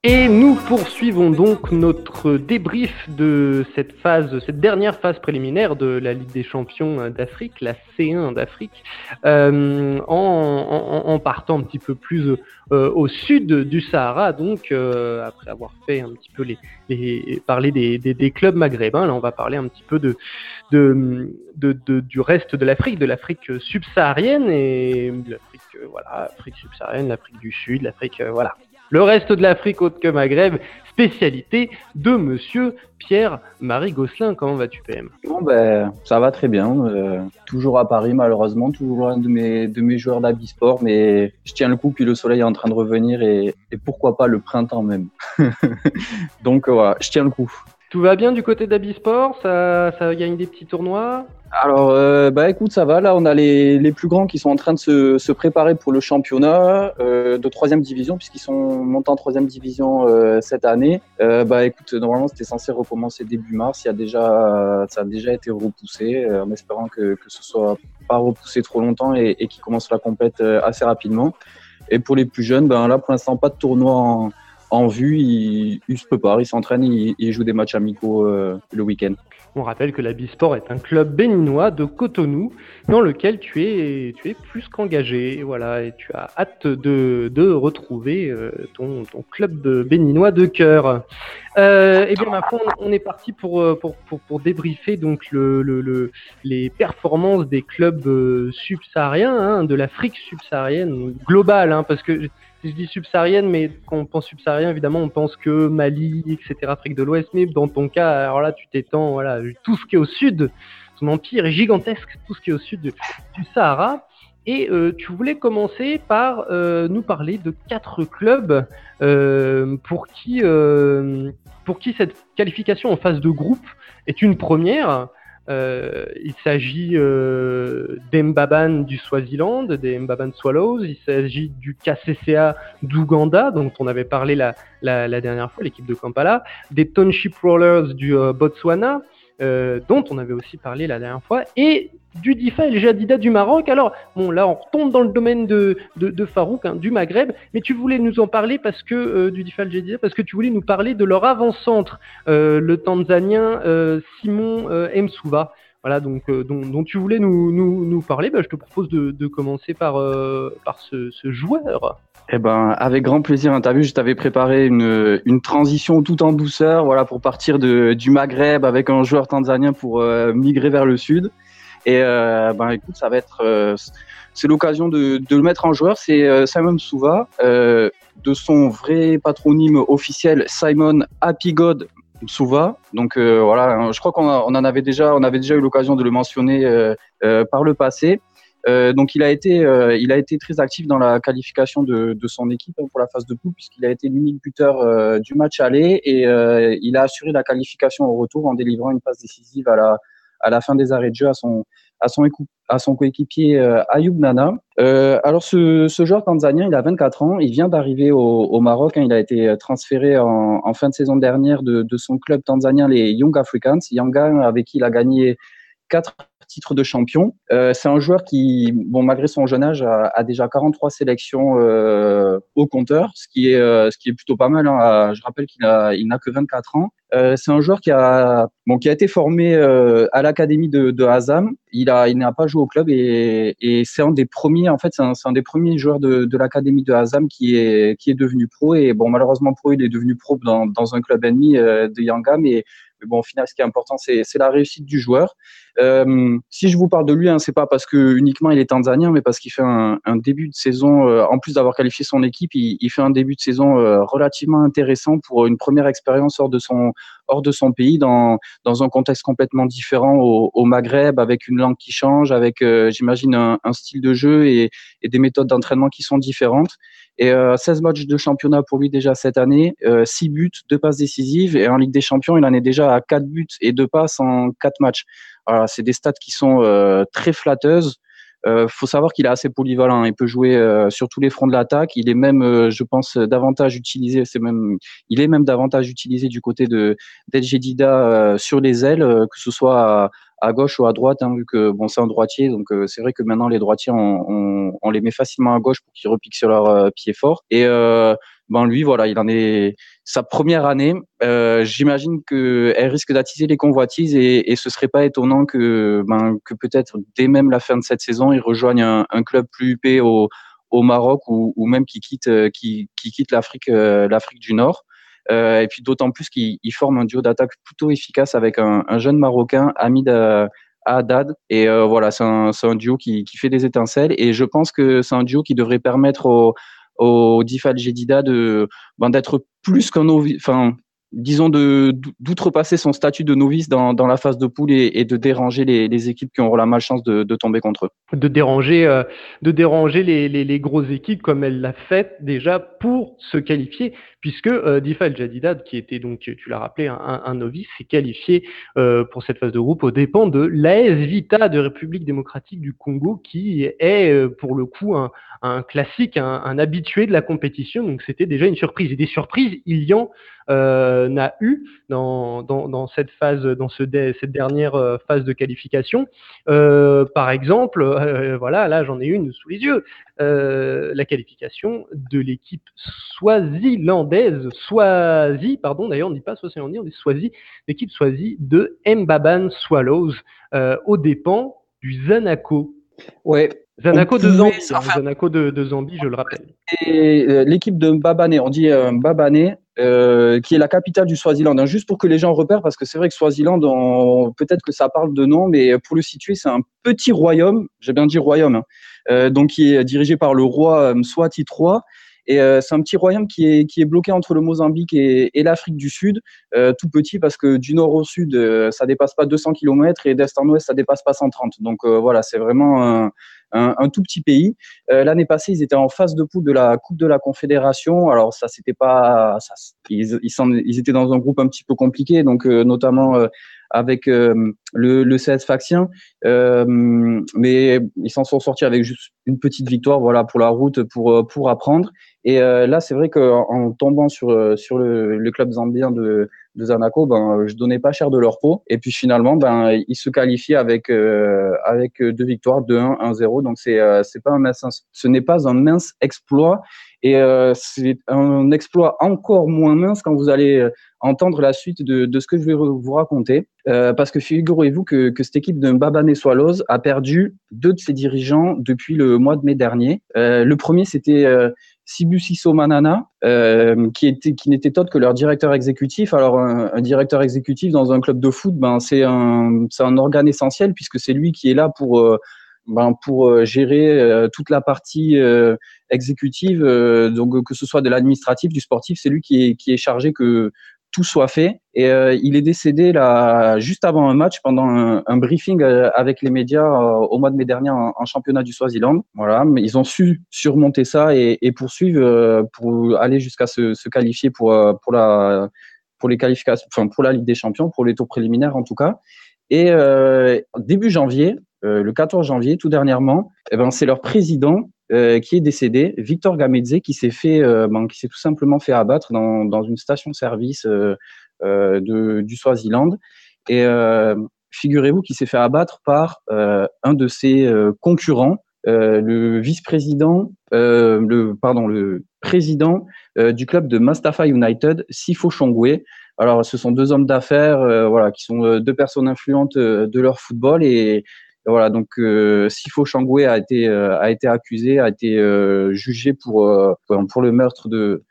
Et nous poursuivons donc notre débrief de cette dernière phase préliminaire de la Ligue des champions d'Afrique, la C1 d'Afrique, en partant un petit peu plus au sud du Sahara, donc après avoir fait un petit peu parler des clubs maghrébins, là on va parler un petit peu du reste de l'Afrique subsaharienne et de l'Afrique subsaharienne, l'Afrique du Sud, l'Afrique, voilà. Le reste de l'Afrique autre que Maghreb, spécialité de monsieur Pierre-Marie Gosselin. Comment vas-tu, PM ? Bon, ça va très bien. Toujours à Paris, malheureusement. Toujours loin de mes joueurs d'Abisport. Mais je tiens le coup, puis le soleil est en train de revenir. Et pourquoi pas le printemps même. Donc, voilà, je tiens le coup. Tout va bien du côté d'Abisport, ça gagne des petits tournois. Alors, écoute, ça va. Là, on a les plus grands qui sont en train de se préparer pour le championnat de troisième division, puisqu'ils sont montés en troisième division cette année. Écoute, normalement, c'était censé recommencer début mars. Ça a déjà été repoussé, en espérant que ce soit pas repoussé trop longtemps et qu'ils commencent la compète assez rapidement. Et pour les plus jeunes, là, pour l'instant, pas de tournoi en vue. Ils se préparent, ils s'entraînent, ils jouent des matchs amicaux le week-end. On rappelle que l'Abisport est un club béninois de Cotonou dans lequel tu es plus qu'engagé. Voilà, et tu as hâte de retrouver ton club béninois de cœur. Eh bien, ma foi, on est parti pour débriefer donc les performances des clubs subsahariens, hein, de l'Afrique subsaharienne globale, hein, parce que si je dis subsaharienne, mais quand on pense subsaharien, évidemment, on pense que Mali, etc., Afrique de l'Ouest. Mais dans ton cas, alors là, tu t'étends, voilà, tout ce qui est au sud. Ton empire est gigantesque, tout ce qui est au sud du Sahara. Et tu voulais commencer par nous parler de 4 clubs pour qui cette qualification en phase de groupe est une première. Il s'agit d'Mbaban du Swaziland, des Mbaban Swallows. Il s'agit du KCCA d'Ouganda, dont on avait parlé la dernière fois, l'équipe de Kampala, des Township Rollers du Botswana, dont on avait aussi parlé la dernière fois, et du Difa El Jadida du Maroc. Alors, bon, là, on retombe dans le domaine de Farouk, hein, du Maghreb, mais tu voulais nous en parler parce que du Difa El Jadida, parce que tu voulais nous parler de leur avant-centre, le Tanzanien Simon Msuva. Voilà, donc dont tu voulais nous parler. Je te propose de commencer par ce joueur. Eh ben, avec grand plaisir. T'as vu, je t'avais préparé une transition tout en douceur, voilà, pour partir du Maghreb avec un joueur tanzanien pour migrer vers le sud. Et écoute, ça va être, c'est l'occasion de le mettre en joueur. C'est Simon Msuva, de son vrai patronyme officiel, Simon Happy God Msuva. Donc voilà, je crois qu'on en avait déjà eu l'occasion de le mentionner par le passé. Donc il a été très actif dans la qualification de son équipe pour la phase de poule, puisqu'il a été l'unique buteur du match aller, et il a assuré la qualification au retour en délivrant une passe décisive à la fin des arrêts de jeu à son coéquipier Ayoub Nana. Alors ce joueur tanzanien, il a 24 ans, il vient d'arriver au Maroc, hein, il a été transféré en fin de saison dernière de son club tanzanien, les Young Africans, Yanga, avec qui il a gagné 4 titres de champion. C'est un joueur qui, bon, malgré son jeune âge, a déjà 43 sélections au compteur, ce qui est plutôt pas mal, hein. Je rappelle qu'il n'a que 24 ans. C'est un joueur qui a été formé à l'académie de Azam. Il n'a pas joué au club, et c'est un des premiers, en fait, c'est un des premiers joueurs de l'académie de Azam qui est devenu pro. Et bon, malheureusement pour eux, il est devenu pro dans un club ennemi de Yanga, mais bon, au final, ce qui est important, c'est la réussite du joueur. Si je vous parle de lui, hein, c'est pas parce que uniquement il est tanzanien, mais parce qu'il fait un début de saison, en plus d'avoir qualifié son équipe, il fait un début de saison relativement intéressant pour une première expérience hors de son pays, dans un contexte complètement différent au Maghreb, avec une langue qui change, avec j'imagine un style de jeu et des méthodes d'entraînement qui sont différentes. Et 16 matchs de championnat pour lui déjà cette année, 6 buts, 2 passes décisives, et en Ligue des Champions, il en est déjà à 4 buts et 2 passes en 4 matchs. Alors, c'est des stats qui sont très flatteuses. Faut savoir qu'il est assez polyvalent. Il peut jouer sur tous les fronts de l'attaque. Il est même, je pense, davantage utilisé. Il est même davantage utilisé du côté d'El Jadida sur les ailes, que ce soit à gauche ou à droite, hein, vu que bon, c'est un droitier. Donc c'est vrai que maintenant les droitiers, on les met facilement à gauche pour qu'ils repiquent sur leur pied fort. Et lui, voilà, il en est sa première année. J'imagine qu'elle risque d'attiser les convoitises, et ce serait pas étonnant que peut-être dès même la fin de cette saison, il rejoigne un club plus huppé au Maroc, ou même qui quitte l'Afrique du Nord. Et puis d'autant plus qu'il forme un duo d'attaque plutôt efficace avec un jeune Marocain, Hamid Haddad. Et voilà, c'est un duo qui fait des étincelles, et je pense que c'est un duo qui devrait permettre au Difa El Jadida d'être plus qu'un disons, d'outrepasser son statut de novice dans la phase de poule et de déranger les équipes qui auront la malchance de tomber contre eux. De déranger les grosses équipes comme elle l'a fait déjà pour se qualifier, puisque Difa El Jadida, qui était donc, tu l'as rappelé, un novice, s'est qualifié pour cette phase de groupe aux dépens de l'AS Vita de République démocratique du Congo, qui est pour le coup un classique, un habitué de la compétition. Donc c'était déjà une surprise. Et des surprises, il y en a eu dans cette phase, cette dernière phase de qualification. Par exemple, voilà, là j'en ai une sous les yeux, la qualification de l'équipe swazilandaise, d'ailleurs on ne dit pas Swazilandais, on dit Swazi, l'équipe Swazi de Mbaban Swallows, aux dépens du Zanaco. Ouais. Zanaco de Zambie, Zanaco de Zambie, je le rappelle. Et l'équipe de Mbabane, on dit Mbabane, qui est la capitale du Swaziland. Hein, juste pour que les gens repèrent, parce que c'est vrai que Swaziland, peut-être que ça parle de nom, mais pour le situer, c'est un petit royaume, j'ai bien dit royaume, hein, donc qui est dirigé par le roi Mswati III. Et c'est un petit royaume qui est bloqué entre le Mozambique et l'Afrique du Sud, tout petit parce que du nord au sud, ça dépasse pas 200 km et d'est en ouest, ça dépasse pas 130. Donc voilà, c'est vraiment un tout petit pays. L'année passée, ils étaient en phase de poule de la Coupe de la Confédération. Alors ça, c'était pas, ils étaient dans un groupe un petit peu compliqué, donc notamment avec le CS Sfaxien, mais ils s'en sont sortis avec juste une petite victoire, voilà, pour la route, pour apprendre. Et là, c'est vrai qu'en tombant sur le club zambien de Zanaco, je donnais pas cher de leur peau. Et puis finalement, ils se qualifient avec 2 victoires, 2-1, 1-0. Donc ce n'est pas un mince exploit. Et c'est un exploit encore moins mince quand vous allez entendre la suite de ce que je vais vous raconter. Parce que figurez-vous que cette équipe de Mbabane Swallows a perdu 2 de ses dirigeants depuis le mois de mai dernier. Le premier, c'était Sibusiso Manana, qui n'était autre que leur directeur exécutif. Alors, un directeur exécutif dans un club de foot, c'est un organe essentiel puisque c'est lui qui est là pour gérer toute la partie exécutive, donc que ce soit de l'administratif, du sportif, c'est lui qui est chargé que tout soit fait. Et il est décédé là juste avant un match pendant un briefing avec les médias au mois de mai dernier en championnat du Swaziland. Voilà, mais ils ont su surmonter ça et poursuivre pour aller jusqu'à se qualifier pour les qualifications, enfin pour la Ligue des Champions, pour les tours préliminaires en tout cas. Et début janvier, le 14 janvier, tout dernièrement, c'est leur président qui est décédé, Victor Gamedze, qui s'est tout simplement fait abattre dans une station-service du Swaziland. Et figurez-vous qu'il s'est fait abattre par un de ses concurrents, le président du club de Mustafa United, Sifo Shongwe. Alors, ce sont 2 hommes d'affaires, voilà, qui sont 2 personnes influentes de leur football et voilà, donc Sifo Shangwe a été accusé, a été jugé pour le meurtre de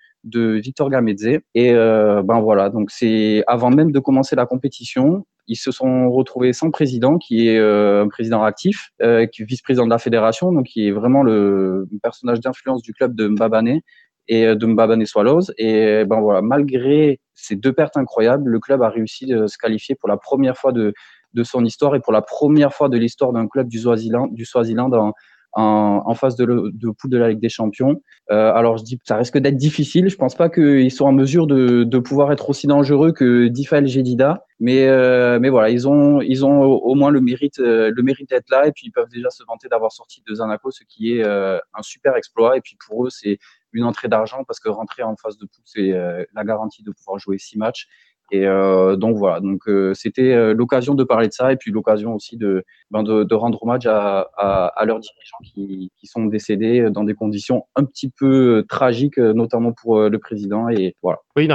Victor Gamedze. Et voilà, donc c'est avant même de commencer la compétition, ils se sont retrouvés sans président, qui est un président actif, qui est vice-président de la fédération, donc qui est vraiment le personnage d'influence du club de Mbabane et de Mbabane Swallows. Et voilà, malgré ces 2 pertes incroyables, le club a réussi à se qualifier pour la première fois de son histoire et pour la première fois de l'histoire d'un club du Swaziland en phase de poule de la Ligue des Champions. Alors je dis que ça risque d'être difficile. Je pense pas qu'ils sont en mesure de pouvoir être aussi dangereux que Difa El Jadida, mais voilà, ils ont au moins le mérite d'être là et puis ils peuvent déjà se vanter d'avoir sorti de Zanaco, ce qui est un super exploit. Et puis pour eux, c'est une entrée d'argent parce que rentrer en phase de poule, c'est la garantie de pouvoir jouer 6 matchs. Et donc voilà, c'était l'occasion de parler de ça et puis l'occasion aussi de rendre hommage à leurs dirigeants qui sont décédés dans des conditions un petit peu tragiques, notamment pour le président. Et voilà. Oui, une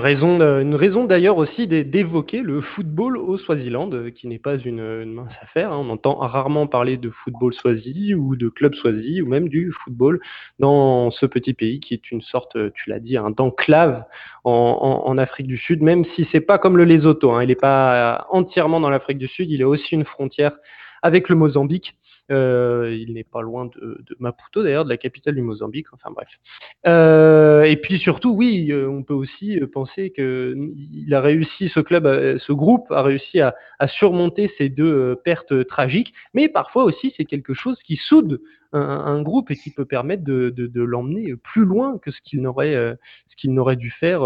raison d'ailleurs aussi d'évoquer le football au Swaziland, qui n'est pas une mince affaire. Hein. On entend rarement parler de football swazi ou de club swazi ou même du football dans ce petit pays qui est une sorte, tu l'as dit, d'enclave en Afrique du Sud, même si c'est pas comme le Lesotho. Hein. Il n'est pas entièrement dans l'Afrique du Sud, il a aussi une frontière avec le Mozambique. Il n'est pas loin de Maputo d'ailleurs, de la capitale du Mozambique. Enfin bref. Et puis surtout, oui, on peut aussi penser que il a réussi, ce groupe a réussi à surmonter ces deux pertes tragiques. Mais parfois aussi, c'est quelque chose qui soude un groupe et qui peut permettre de l'emmener plus loin que ce qu'il n'aurait dû faire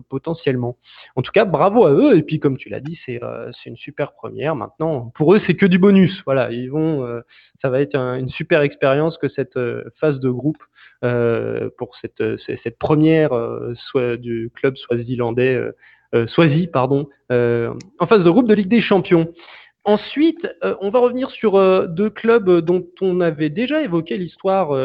potentiellement. En tout cas, bravo à eux. Et puis, comme tu l'as dit, c'est une super première. Maintenant, pour eux, c'est que du bonus. Voilà, ça va être une super expérience que cette phase de groupe pour cette première du club swazilandais, Swazi, pardon, en phase de groupe de Ligue des Champions. Ensuite, on va revenir sur deux clubs dont on avait déjà évoqué l'histoire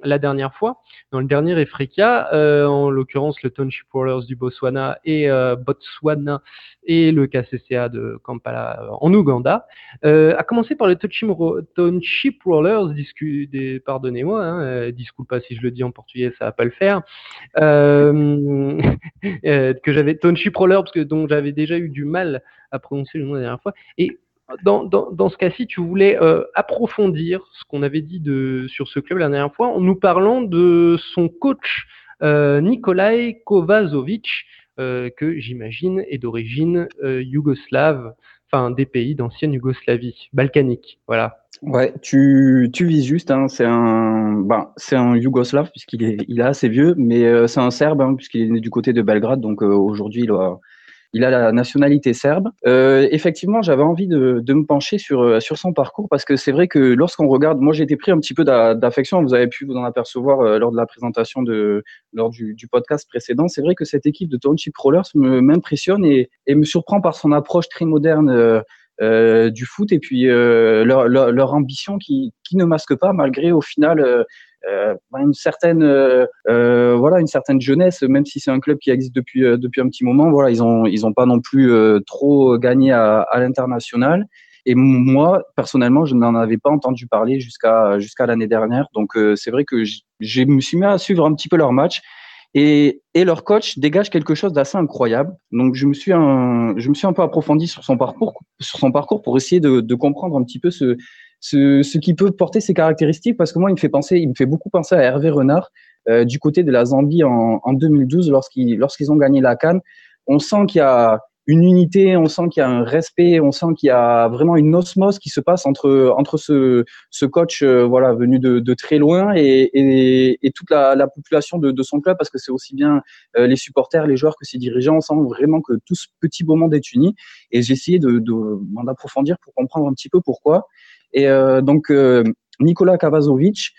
la dernière fois, dans le dernier Efrekia, en l'occurrence le Township Rollers du Botswana et Botswana et le KCCA de Kampala en Ouganda. À commencer par le Township Rollers, pardonnez-moi, disculpa si je le dis en portugais, ça va pas le faire. Que j'avais Township Rollers, dont j'avais déjà eu du mal à prononcer le nom la dernière fois. Et dans ce cas-ci, tu voulais approfondir ce qu'on avait dit sur ce club la dernière fois en nous parlant de son coach Nikolaj Kovačević, que j'imagine est d'origine yougoslave, enfin des pays d'ancienne Yougoslavie, balkanique. Voilà. Ouais, tu vises juste, hein, c'est un Yougoslave puisqu'il est assez vieux, mais c'est un Serbe, hein, puisqu'il est né du côté de Belgrade, donc aujourd'hui il a la nationalité serbe. Effectivement, j'avais envie de me pencher sur son parcours parce que c'est vrai que lorsqu'on regarde, moi j'ai été pris un petit peu d'affection, vous avez pu vous en apercevoir lors de la présentation lors du podcast précédent. C'est vrai que cette équipe de Township Rollers m'impressionne et me surprend par son approche très moderne du foot et puis leur ambition qui ne masque pas malgré au final une certaine jeunesse, même si c'est un club qui existe depuis un petit moment. Voilà, ils ont pas non plus trop gagné à l'international. Et moi, personnellement, je n'en avais pas entendu parler jusqu'à l'année dernière. Donc, c'est vrai que je me suis mis à suivre un petit peu leur match. Et leur coach dégage quelque chose d'assez incroyable. Donc, je me suis un peu approfondi sur son parcours pour essayer de comprendre un petit peu ce qui peut porter ses caractéristiques, parce que moi, il me fait beaucoup penser à Hervé Renard, du côté de la Zambie en 2012, lorsqu'ils ont gagné la CAN. On sent qu'il y a une unité, on sent qu'il y a un respect, on sent qu'il y a vraiment une osmose qui se passe entre ce coach venu de très loin et toute la population de son club, parce que c'est aussi bien les supporters, les joueurs que ses dirigeants. On sent vraiment que tout ce petit beau monde est uni, et j'ai essayé d'en approfondir pour comprendre un petit peu pourquoi. Et donc Nikolaj Kovačević,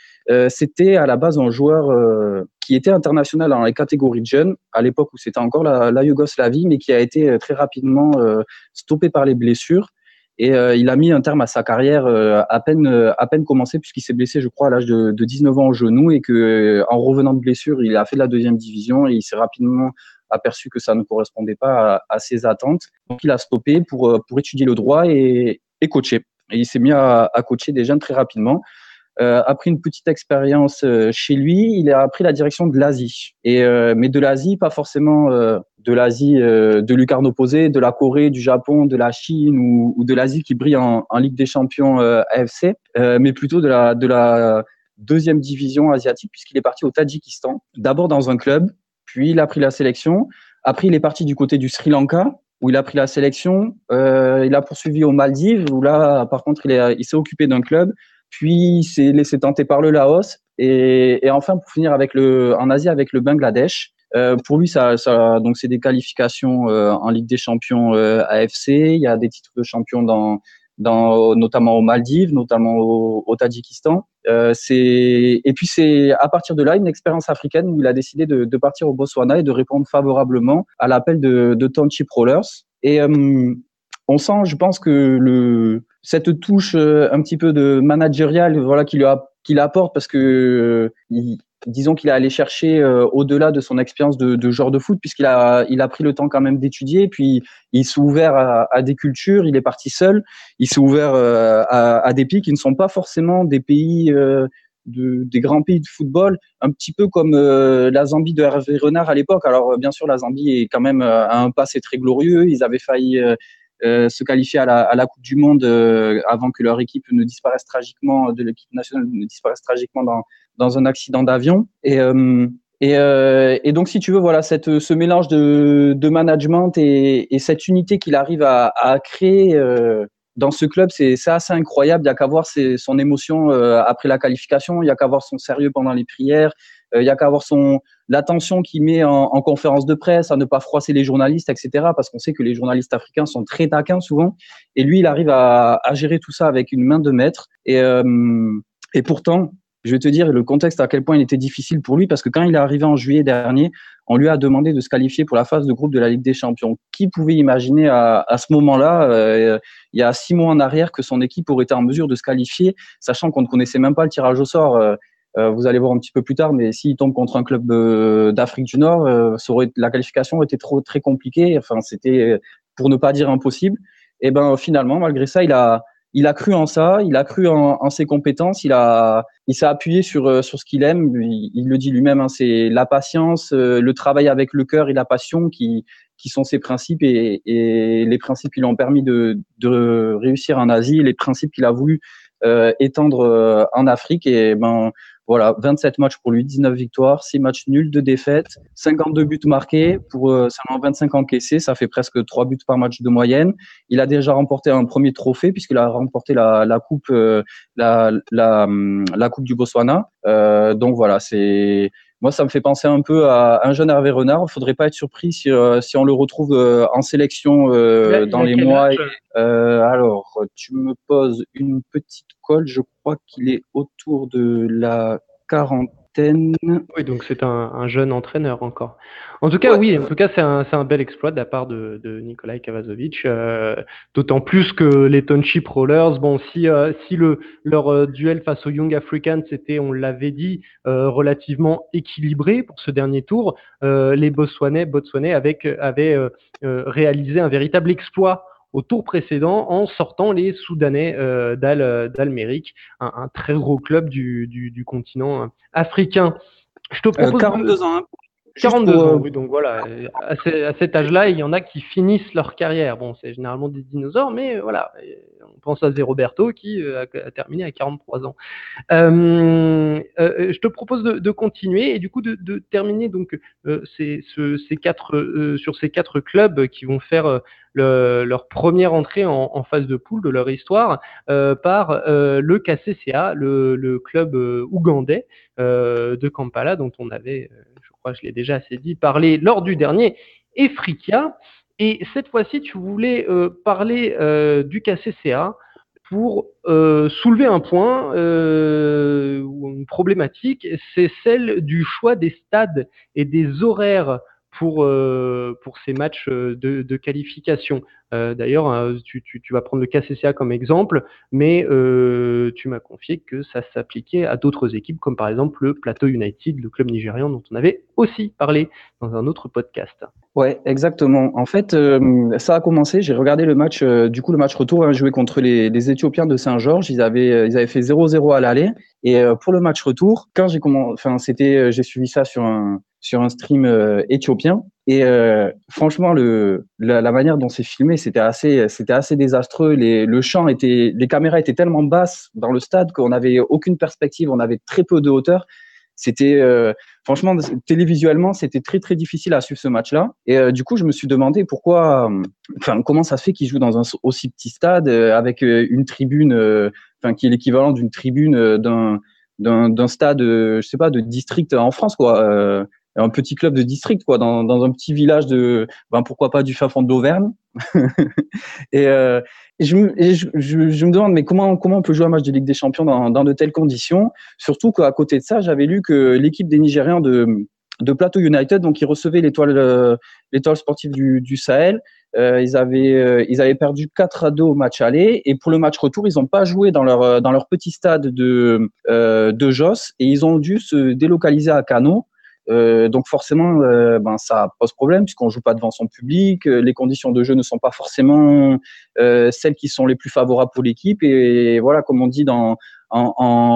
c'était à la base un joueur qui était international dans les catégories jeunes, à l'époque où c'était encore la Yougoslavie, mais qui a été très rapidement stoppé par les blessures. Et il a mis un terme à sa carrière à peine commencée, puisqu'il s'est blessé, je crois, à l'âge de 19 ans au genou, et que en revenant de blessure, il a fait de la deuxième division et il s'est rapidement aperçu que ça ne correspondait pas à ses attentes. Donc il a stoppé pour étudier le droit et coacher. Et il s'est mis à coacher des jeunes très rapidement. Après une petite expérience chez lui, il a pris la direction de l'Asie. Mais de l'Asie, pas forcément de l'Asie de lucarne opposée, de la Corée, du Japon, de la Chine ou de l'Asie qui brille en Ligue des Champions AFC, mais plutôt de la deuxième division asiatique, puisqu'il est parti au Tadjikistan, d'abord dans un club, puis il a pris la sélection. Après, il est parti du côté du Sri Lanka, où il a pris la sélection. Il a poursuivi aux Maldives, où là, par contre, il s'est occupé d'un club. Puis, il s'est laissé tenter par le Laos. Et enfin, pour finir en Asie, avec le Bangladesh. Pour lui, donc, c'est des qualifications en Ligue des Champions AFC. Il y a des titres de champion notamment aux Maldives, notamment au Tadjikistan. Et puis, c'est à partir de là une expérience africaine où il a décidé de partir au Botswana et de répondre favorablement à l'appel de Township Rollers. Et on sent, je pense, que cette touche un petit peu de managériale, voilà, qu'il apporte, parce que disons qu'il est allé chercher au-delà de son expérience de joueur de foot, puisqu'il a pris le temps quand même d'étudier, puis il s'est ouvert à des cultures, il est parti seul, il s'est ouvert à des pays qui ne sont pas forcément des pays des grands pays de football, un petit peu comme la Zambie de Hervé Renard à l'époque. Alors bien sûr, la Zambie est quand même à un passé très glorieux, ils avaient failli se qualifier à la Coupe du Monde avant que leur équipe ne disparaisse tragiquement, de l'équipe nationale ne disparaisse tragiquement dans un accident d'avion. Et donc, si tu veux, voilà, ce mélange de management et cette unité qu'il arrive à créer dans ce club, c'est assez incroyable. Il n'y a qu'à voir son émotion après la qualification, il n'y a qu'à voir son sérieux pendant les prières, il n'y a qu'à voir l'attention qu'il met en conférence de presse, à ne pas froisser les journalistes, etc. Parce qu'on sait que les journalistes africains sont très taquins souvent. Et lui, il arrive à gérer tout ça avec une main de maître. Et pourtant, je vais te dire le contexte à quel point il était difficile pour lui, parce que quand il est arrivé en juillet dernier, on lui a demandé de se qualifier pour la phase de groupe de la Ligue des Champions. Qui pouvait imaginer à ce moment-là, il y a 6 mois en arrière, que son équipe aurait été en mesure de se qualifier, sachant qu'on ne connaissait même pas le tirage au sort. Vous allez voir un petit peu plus tard, mais s'il tombe contre un club d'Afrique du Nord, la qualification aurait été très compliquée. Enfin, c'était, pour ne pas dire impossible. Et ben finalement, malgré ça, il a cru en ça, il a cru en ses compétences, il s'est appuyé sur ce qu'il aime. Il le dit lui-même, hein, c'est la patience, le travail avec le cœur et la passion qui sont ses principes, et les principes qui lui ont permis de réussir en Asie, les principes qu'il a voulu étendre en Afrique. Et ben voilà, 27 matchs pour lui, 19 victoires, 6 matchs nuls, 2 défaites, 52 buts marqués pour seulement 25 encaissés, ça fait presque 3 buts par match de moyenne. Il a déjà remporté un premier trophée puisqu'il a remporté la coupe la coupe du Botswana. Donc voilà, moi, ça me fait penser un peu à un jeune Hervé Renard. Il ne faudrait pas être surpris si on le retrouve en sélection dans les mois. Alors, tu me poses une petite colle. Je crois qu'il est autour de la quarantaine. Oui, donc c'est un jeune entraîneur encore. En tout cas, ouais. Oui, en tout cas, c'est un bel exploit de la part de Nikolai Kavazovic. D'autant plus que les Township Rollers, bon, si leur duel face aux Young Africans c'était, on l'avait dit, relativement équilibré pour ce dernier tour, les Botswanais avaient réalisé un véritable exploit au tour précédent en sortant les Soudanais d'Al-Mérique, un très gros club du continent africain. Je te propose 42 ans. 42 ans, oui, donc voilà, à cet âge-là, il y en a qui finissent leur carrière. Bon, c'est généralement des dinosaures, mais voilà, on pense à Zé Roberto qui a terminé à 43 ans. Je te propose de continuer et du coup de terminer donc sur ces 4 clubs qui vont faire leur première entrée en phase de poule de leur histoire par le KCCA, le club ougandais de Kampala, dont on avait, je crois, je l'ai déjà assez dit, parlé lors du dernier Efrikia. Et cette fois-ci, tu voulais parler du KCCA pour soulever un point ou une problématique, c'est celle du choix des stades et des horaires pour ces matchs de qualification. D'ailleurs, tu vas prendre le KCCA comme exemple, mais tu m'as confié que ça s'appliquait à d'autres équipes, comme par exemple le Plateau United, le club nigérian dont on avait aussi parlé dans un autre podcast. Ouais, exactement. En fait, ça a commencé. J'ai regardé le match, le match retour, joué contre les Éthiopiens de Saint-Georges. Ils avaient fait 0-0 à l'aller. Et pour le match retour, quand j'ai suivi ça sur un stream éthiopien. Et franchement, la manière dont c'est filmé, c'était assez désastreux. Les caméras étaient tellement basses dans le stade qu'on n'avait aucune perspective. On avait très peu de hauteur. C'était franchement, télévisuellement, c'était très très difficile à suivre ce match-là. Et du coup, je me suis demandé comment ça se fait qu'ils jouent dans un aussi petit stade avec une tribune, qui est l'équivalent d'une tribune d'un stade, je sais pas, de district en France, quoi. Un petit club de district, quoi, dans un petit village pourquoi pas du fin fond de l'Auvergne. Et je me demande, mais comment on peut jouer un match de Ligue des Champions dans de telles conditions? Surtout qu'à côté de ça, j'avais lu que l'équipe des Nigérians de Plateau United, donc ils recevaient l'étoile sportive du Sahel, ils avaient perdu 4-2 au match aller, et pour le match retour, ils n'ont pas joué dans leur petit stade de Jos, et ils ont dû se délocaliser à Kano. Donc forcément, ça pose problème puisqu'on joue pas devant son public, les conditions de jeu ne sont pas forcément celles qui sont les plus favorables pour l'équipe. Et voilà, comme on dit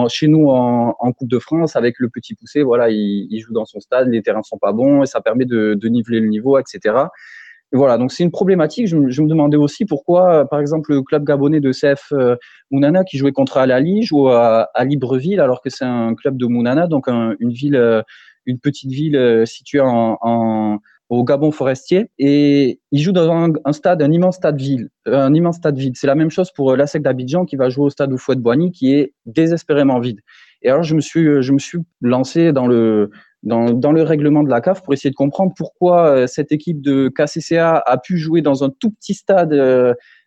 chez nous en Coupe de France, avec le petit poussé, voilà, il joue dans son stade, les terrains sont pas bons et ça permet de niveler le niveau, etc. voilà, donc c'est une problématique. Je me demandais aussi pourquoi, par exemple, le club gabonais de CF Mounana qui jouait contre Al-Ali joue à Libreville alors que c'est un club de Mounana, donc une petite ville située au Gabon forestier, et il joue dans un immense stade vide. C'est la même chose pour l'ASEC d'Abidjan qui va jouer au stade Houphouët-Boigny qui est désespérément vide. Et alors je me suis lancé dans le règlement de la CAF pour essayer de comprendre pourquoi cette équipe de KCCA a pu jouer dans un tout petit stade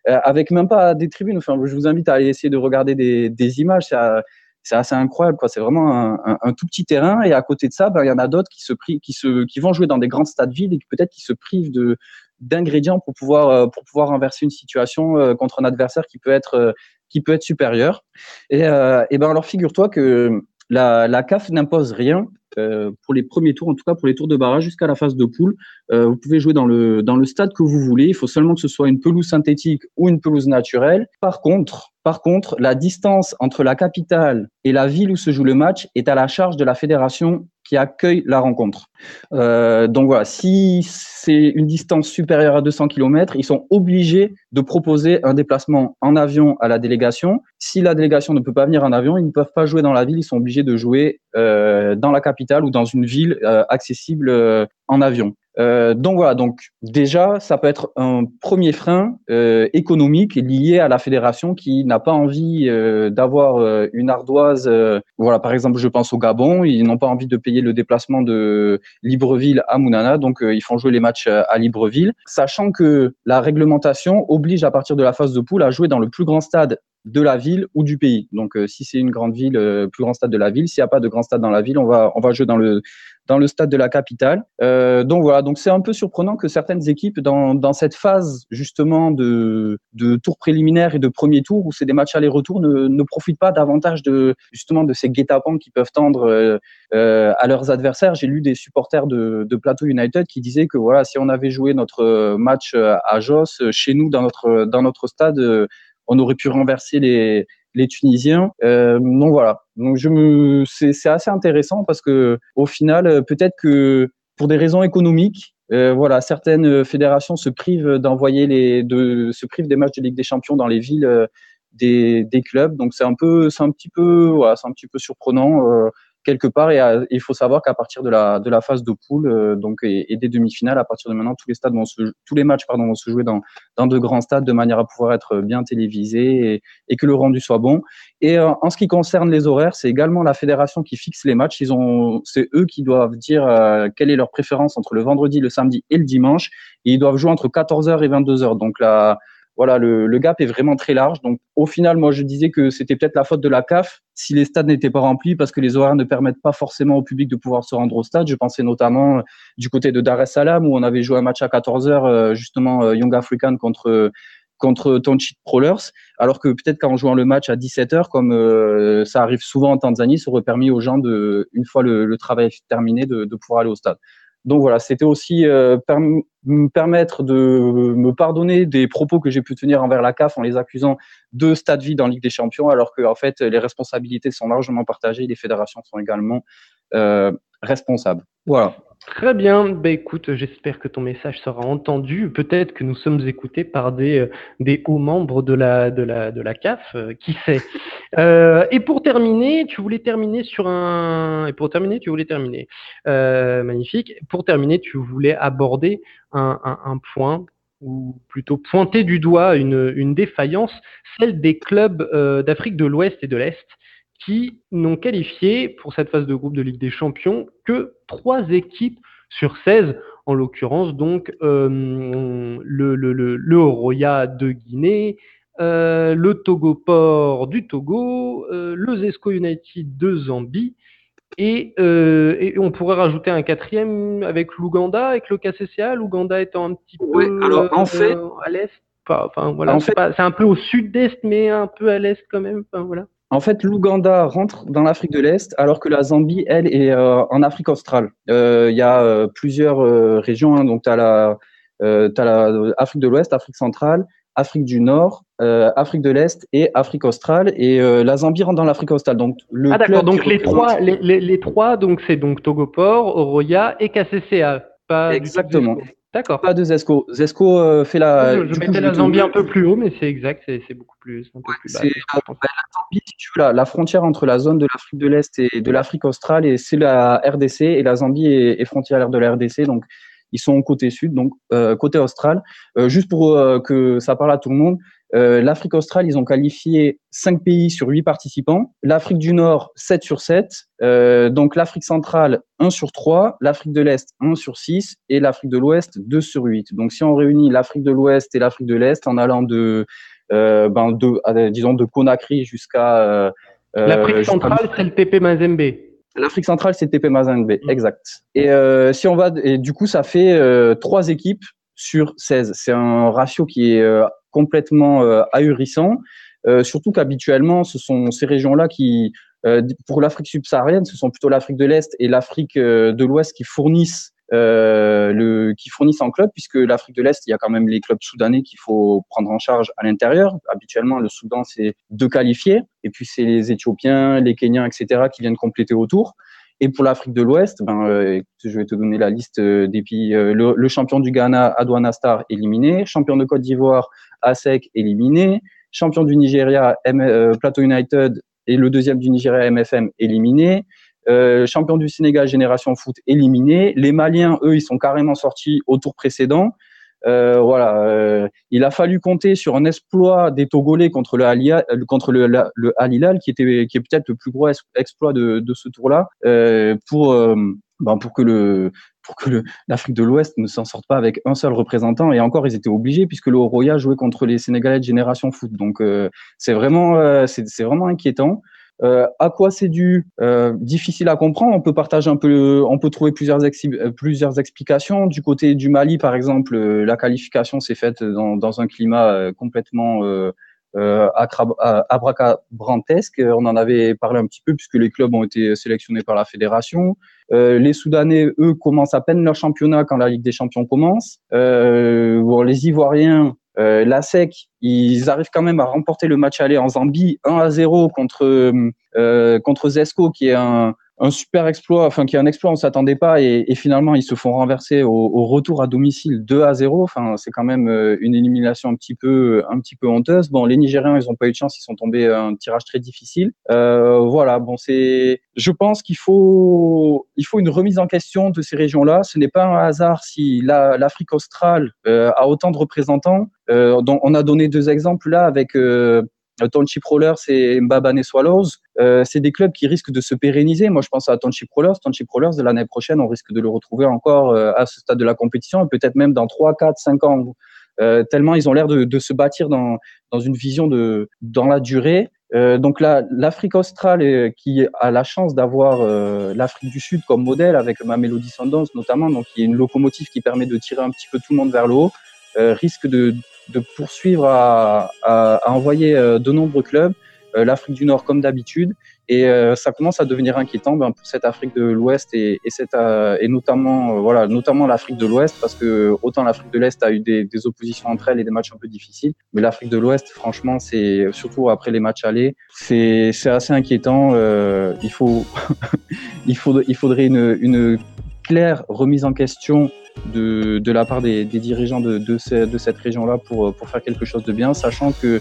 avec même pas des tribunes. Enfin, je vous invite à aller essayer de regarder des images. C'est assez incroyable, quoi. C'est vraiment un tout petit terrain, et à côté de ça, il y en a d'autres qui vont jouer dans des grands stades vides et peut-être qui se privent d'ingrédients pour pouvoir renverser une situation contre un adversaire qui peut être supérieur. Et alors figure-toi que la CAF n'impose rien pour les premiers tours, en tout cas pour les tours de barrage jusqu'à la phase de poule. Vous pouvez jouer dans le stade que vous voulez. Il faut seulement que ce soit une pelouse synthétique ou une pelouse naturelle. Par contre, la distance entre la capitale et la ville où se joue le match est à la charge de la fédération qui accueille la rencontre. Donc voilà, si c'est une distance supérieure à 200 km, ils sont obligés de proposer un déplacement en avion à la délégation. Si la délégation ne peut pas venir en avion, ils ne peuvent pas jouer dans la ville, ils sont obligés de jouer dans la capitale ou dans une ville accessible en avion. Donc voilà, donc déjà, ça peut être un premier frein économique lié à la fédération qui n'a pas envie d'avoir une ardoise. Voilà, par exemple, je pense au Gabon, ils n'ont pas envie de payer le déplacement de Libreville à Mounana, donc ils font jouer les matchs à Libreville, sachant que la réglementation oblige à partir de la phase de poule à jouer dans le plus grand stade de la ville ou du pays. Donc, si c'est une grande ville, plus grand stade de la ville. S'il n'y a pas de grand stade dans la ville, on va jouer dans le stade de la capitale. Donc voilà, donc c'est un peu surprenant que certaines équipes dans cette phase justement de tour préliminaire et de premier tour où c'est des matchs aller-retour ne profitent pas davantage de ces guet-apens qui peuvent tendre à leurs adversaires. J'ai lu des supporters de Plateau United qui disaient que voilà, si on avait joué notre match à Jos chez nous dans notre stade, on aurait pu renverser les Tunisiens. Donc voilà. Donc c'est assez intéressant parce que au final, peut-être que pour des raisons économiques, voilà, certaines fédérations se privent se privent des matchs de Ligue des Champions dans les villes des clubs. Donc c'est un petit peu surprenant quelque part. Et il faut savoir qu'à partir de la phase de poule, donc et des demi-finales, à partir de maintenant, tous les matchs vont se jouer dans de grands stades de manière à pouvoir être bien télévisés et que le rendu soit bon. Et en ce qui concerne les horaires, c'est également la fédération qui fixe les matchs. C'est eux qui doivent dire quelle est leur préférence entre le vendredi, le samedi et le dimanche. Et ils doivent jouer entre 14h et 22h. Donc là, voilà, le gap est vraiment très large. Donc, au final, moi, je disais que c'était peut-être la faute de la CAF si les stades n'étaient pas remplis parce que les horaires ne permettent pas forcément au public de pouvoir se rendre au stade. Je pensais notamment du côté de Dar es Salaam où on avait joué un match à 14h, justement, Young African contre Tonchi Prowlers, alors que peut-être qu'en jouant le match à 17h, comme ça arrive souvent en Tanzanie, ça aurait permis aux gens, une fois le travail terminé, de pouvoir aller au stade. Donc voilà, c'était aussi me permettre de me pardonner des propos que j'ai pu tenir envers la CAF en les accusant de stade vide en Ligue des Champions, alors que en fait les responsabilités sont largement partagées, les fédérations sont également responsables. Voilà. Très bien, écoute, j'espère que ton message sera entendu. Peut-être que nous sommes écoutés par des hauts membres de la CAF, qui sait. Et pour terminer, tu voulais terminer. Magnifique. Pour terminer, tu voulais aborder un point, ou plutôt pointer du doigt une défaillance, celle des clubs d'Afrique de l'Ouest et de l'Est, qui n'ont qualifié pour cette phase de groupe de Ligue des Champions que 3 équipes sur 16, en l'occurrence donc le Horoya de Guinée, le Togoport du Togo, le Zesco United de Zambie, et on pourrait rajouter un 4e avec l'Ouganda, avec le KCCA, l'Ouganda étant un petit peu à l'est. Enfin voilà, c'est un peu au sud-est, mais un peu à l'est quand même. Enfin voilà. En fait, l'Ouganda rentre dans l'Afrique de l'Est, alors que la Zambie, elle, est en Afrique australe. Il y a plusieurs régions, hein, donc tu as l'Afrique de l'Ouest, Afrique centrale, Afrique du Nord, Afrique de l'Est et Afrique australe. Et la Zambie rentre dans l'Afrique australe. Donc d'accord. Donc les trois, donc c'est donc Togoport, Horoya et KCCA. Exactement. D'accord. Pas de Zesco. Zesco fait la. Je mettais la Zambie un peu plus haut, mais c'est exact, c'est beaucoup plus, un peu plus bas. C'est la Zambie, si tu veux, la frontière entre la zone de l'Afrique de l'Est et de l'Afrique australe, et c'est la RDC, et la Zambie est frontière de la RDC, donc ils sont côté sud, donc côté austral. Juste pour que ça parle à tout le monde, l'Afrique australe, ils ont qualifié 5 pays sur 8 participants. L'Afrique du Nord, 7 sur 7. Donc l'Afrique centrale, 1 sur 3. L'Afrique de l'Est, 1 sur 6. Et l'Afrique de l'Ouest, 2 sur 8. Donc si on réunit l'Afrique de l'Ouest et l'Afrique de l'Est en allant disons de Conakry jusqu'à... L'Afrique centrale, c'est le TP Mazembe. L'Afrique centrale, c'est le TP Mazembe, exact. Et si on va, et du coup, ça fait 3 équipes sur 16. C'est un ratio qui est complètement ahurissant. Surtout qu'habituellement, ce sont ces régions-là qui, pour l'Afrique subsaharienne, ce sont plutôt l'Afrique de l'Est et l'Afrique de l'Ouest qui fournissent en club, puisque l'Afrique de l'Est, il y a quand même les clubs soudanais qu'il faut prendre en charge à l'intérieur. Habituellement, le Soudan, c'est 2 qualifiés, et puis c'est les Éthiopiens, les Kenyans, etc., qui viennent compléter autour. Et pour l'Afrique de l'Ouest, je vais te donner la liste des pays. Le champion du Ghana, Adoana Star, éliminé. Champion de Côte d'Ivoire, ASEC, éliminé. Champion du Nigeria, Plateau United, et le deuxième du Nigeria, MFM, éliminé. Champion du Sénégal, Génération Foot, éliminé. Les Maliens, eux, ils sont carrément sortis au tour précédent. Il a fallu compter sur un exploit des Togolais contre le Al Hilal, qui est peut-être le plus gros exploit de ce tour-là, pour que l'Afrique de l'Ouest ne s'en sorte pas avec un seul représentant. Et encore, ils étaient obligés puisque le Roya jouait contre les Sénégalais de Génération Foot. Donc c'est vraiment inquiétant. À quoi c'est dû? Difficile à comprendre. On peut partager on peut trouver plusieurs explications. Du côté du Mali, par exemple, la qualification s'est faite dans un climat complètement abracadabrantesque. On en avait parlé un petit peu puisque les clubs ont été sélectionnés par la fédération. Les Soudanais, eux, commencent à peine leur championnat quand la Ligue des Champions commence. Les Ivoiriens, l'ASEC, ils arrivent quand même à remporter le match aller en Zambie 1-0 contre Zesco, qui est un super exploit, qui est un exploit, on s'attendait pas, et finalement ils se font renverser au retour à domicile 2-0. C'est quand même une élimination un petit peu honteuse. Bon, les Nigériens, ils ont pas eu de chance, ils sont tombés à un tirage très difficile. Je pense qu'il faut une remise en question de ces régions-là. Ce n'est pas un hasard si l'Afrique australe a autant de représentants. Dont on a donné 2 exemples là avec Township Rollers et Mbabane Swallows. C'est des clubs qui risquent de se pérenniser. Moi, je pense à Township Rollers. Township Rollers, de l'année prochaine, on risque de le retrouver encore à ce stade de la compétition, et peut-être même dans 3, 4, 5 ans. Tellement ils ont l'air de se bâtir dans une vision dans la durée. Donc là, l'Afrique australe, qui a la chance d'avoir l'Afrique du Sud comme modèle, avec Mamelodi Sundowns notamment, donc qui est une locomotive qui permet de tirer un petit peu tout le monde vers le haut, risque de poursuivre à envoyer de nombreux clubs, l'Afrique du Nord comme d'habitude, et ça commence à devenir inquiétant pour cette Afrique de l'Ouest et notamment l'Afrique de l'Ouest, parce que autant l'Afrique de l'Est a eu des oppositions entre elles et des matchs un peu difficiles, mais l'Afrique de l'Ouest, franchement, c'est surtout après les matchs allés, c'est assez inquiétant. Il faudrait une claire remise en question de la part des dirigeants de cette région-là pour faire quelque chose de bien, sachant que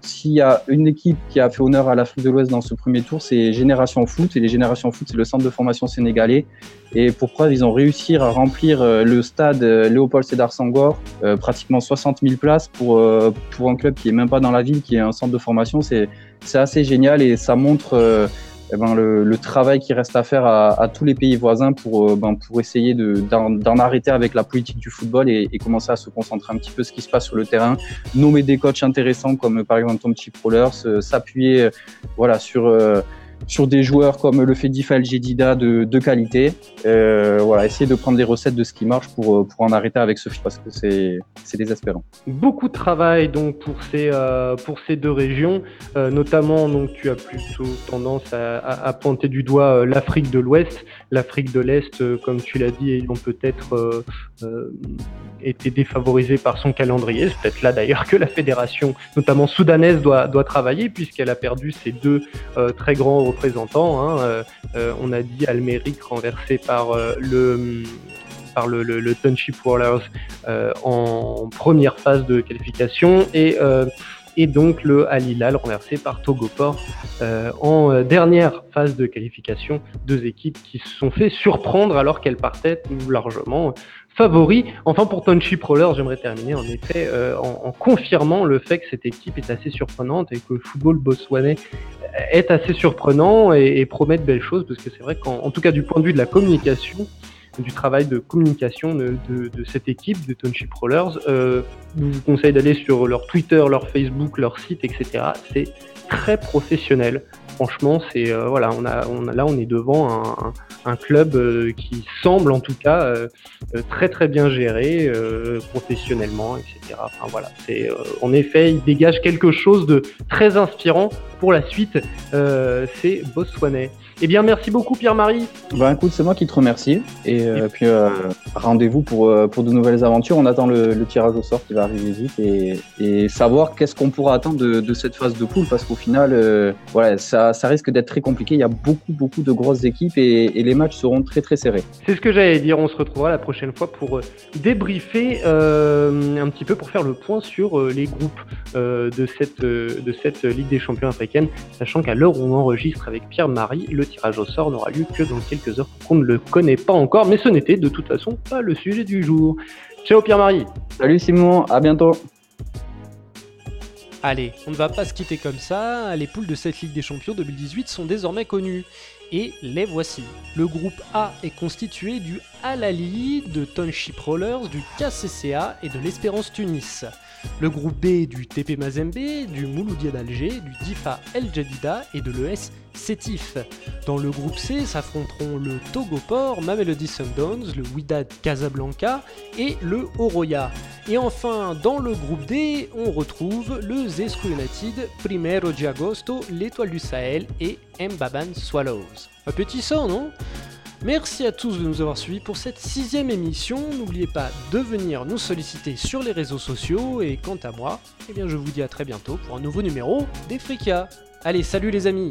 s'il y a une équipe qui a fait honneur à l'Afrique de l'Ouest dans ce premier tour, c'est Génération Foot. Et les Génération Foot, c'est le centre de formation sénégalais. Et pour preuve, ils ont réussi à remplir le stade Léopold Sédar Senghor, pratiquement 60 000 places pour un club qui est même pas dans la ville, qui est un centre de formation. C'est assez génial, et ça montre le travail qui reste à faire à tous les pays voisins pour essayer d'en arrêter avec la politique du football et commencer à se concentrer un petit peu sur ce qui se passe sur le terrain, nommer des coachs intéressants comme par exemple Township Rollers, s'appuyer sur des joueurs comme le fait Difal Jedida de qualité, essayer de prendre des recettes de ce qui marche pour en arrêter avec ce parce que c'est désespérant. Beaucoup de travail donc pour ces 2 régions, notamment donc tu as plutôt tendance à pointer du doigt l'Afrique de l'Ouest, l'Afrique de l'Est, comme tu l'as dit, ils ont peut-être été défavorisés par son calendrier. C'est peut-être là d'ailleurs que la fédération, notamment soudanaise, doit travailler, puisqu'elle a perdu ses 2 très grands représentants. On a dit Al Merrikh renversé par par le Township Rollers en première phase de qualification et donc le Al Hilal renversé par Togopor en dernière phase de qualification. Deux équipes qui se sont fait surprendre alors qu'elles partaient largement favoris. Enfin, pour Township Rollers, j'aimerais terminer en effet en confirmant le fait que cette équipe est assez surprenante et que le football botswanais est assez surprenant et promet de belles choses, parce que c'est vrai qu'en tout cas du point de vue de la communication, du travail de communication de cette équipe de Township Rollers, je vous conseille d'aller sur leur Twitter, leur Facebook, leur site, etc. C'est très professionnel. Franchement, c'est voilà, on est devant un club qui semble en tout cas très très bien géré professionnellement, etc. Enfin voilà, c'est en effet, il dégage quelque chose de très inspirant pour la suite. C'est botswanais. Eh bien, merci beaucoup Pierre-Marie. Ben écoute, c'est moi qui te remercie. Et puis rendez-vous pour de nouvelles aventures. On attend le tirage au sort qui va arriver vite et savoir qu'est-ce qu'on pourra attendre de cette phase de poule, parce qu'au final, voilà, ça risque d'être très compliqué. Il y a beaucoup de grosses équipes et les matchs seront très très serrés. C'est ce que j'allais dire. On se retrouvera la prochaine fois pour débriefer un petit peu, pour faire le point sur les groupes de cette Ligue des Champions africaine, sachant qu'à l'heure où on enregistre avec Pierre-Marie, le tirage au sort n'aura lieu que dans quelques heures, qu'on ne le connaît pas encore, mais ce n'était de toute façon pas le sujet du jour. Ciao Pierre-Marie. Salut Simon, à bientôt. Allez, on ne va pas se quitter comme ça, les poules de cette Ligue des Champions 2018 sont désormais connues. Et les voici. Le groupe A est constitué du Al Ahly, de Township Rollers, du KCCA et de l'Espérance Tunis. Le groupe B du TP Mazembe, du Mouloudia d'Alger, du Difa El Jadida et de l'ES Sétif. Dans le groupe C s'affronteront le Togopor, Mamelodi Sundowns, le Wydad Casablanca et le Oroya. Et enfin, dans le groupe D, on retrouve le Zesco United, Primero de Agosto, l'Étoile du Sahel et Mbaban Swallows. Appétissant, non ? Merci à tous de nous avoir suivis pour cette 6e émission. N'oubliez pas de venir nous solliciter sur les réseaux sociaux. Et quant à moi, eh bien je vous dis à très bientôt pour un nouveau numéro des Fricas. Allez, salut les amis!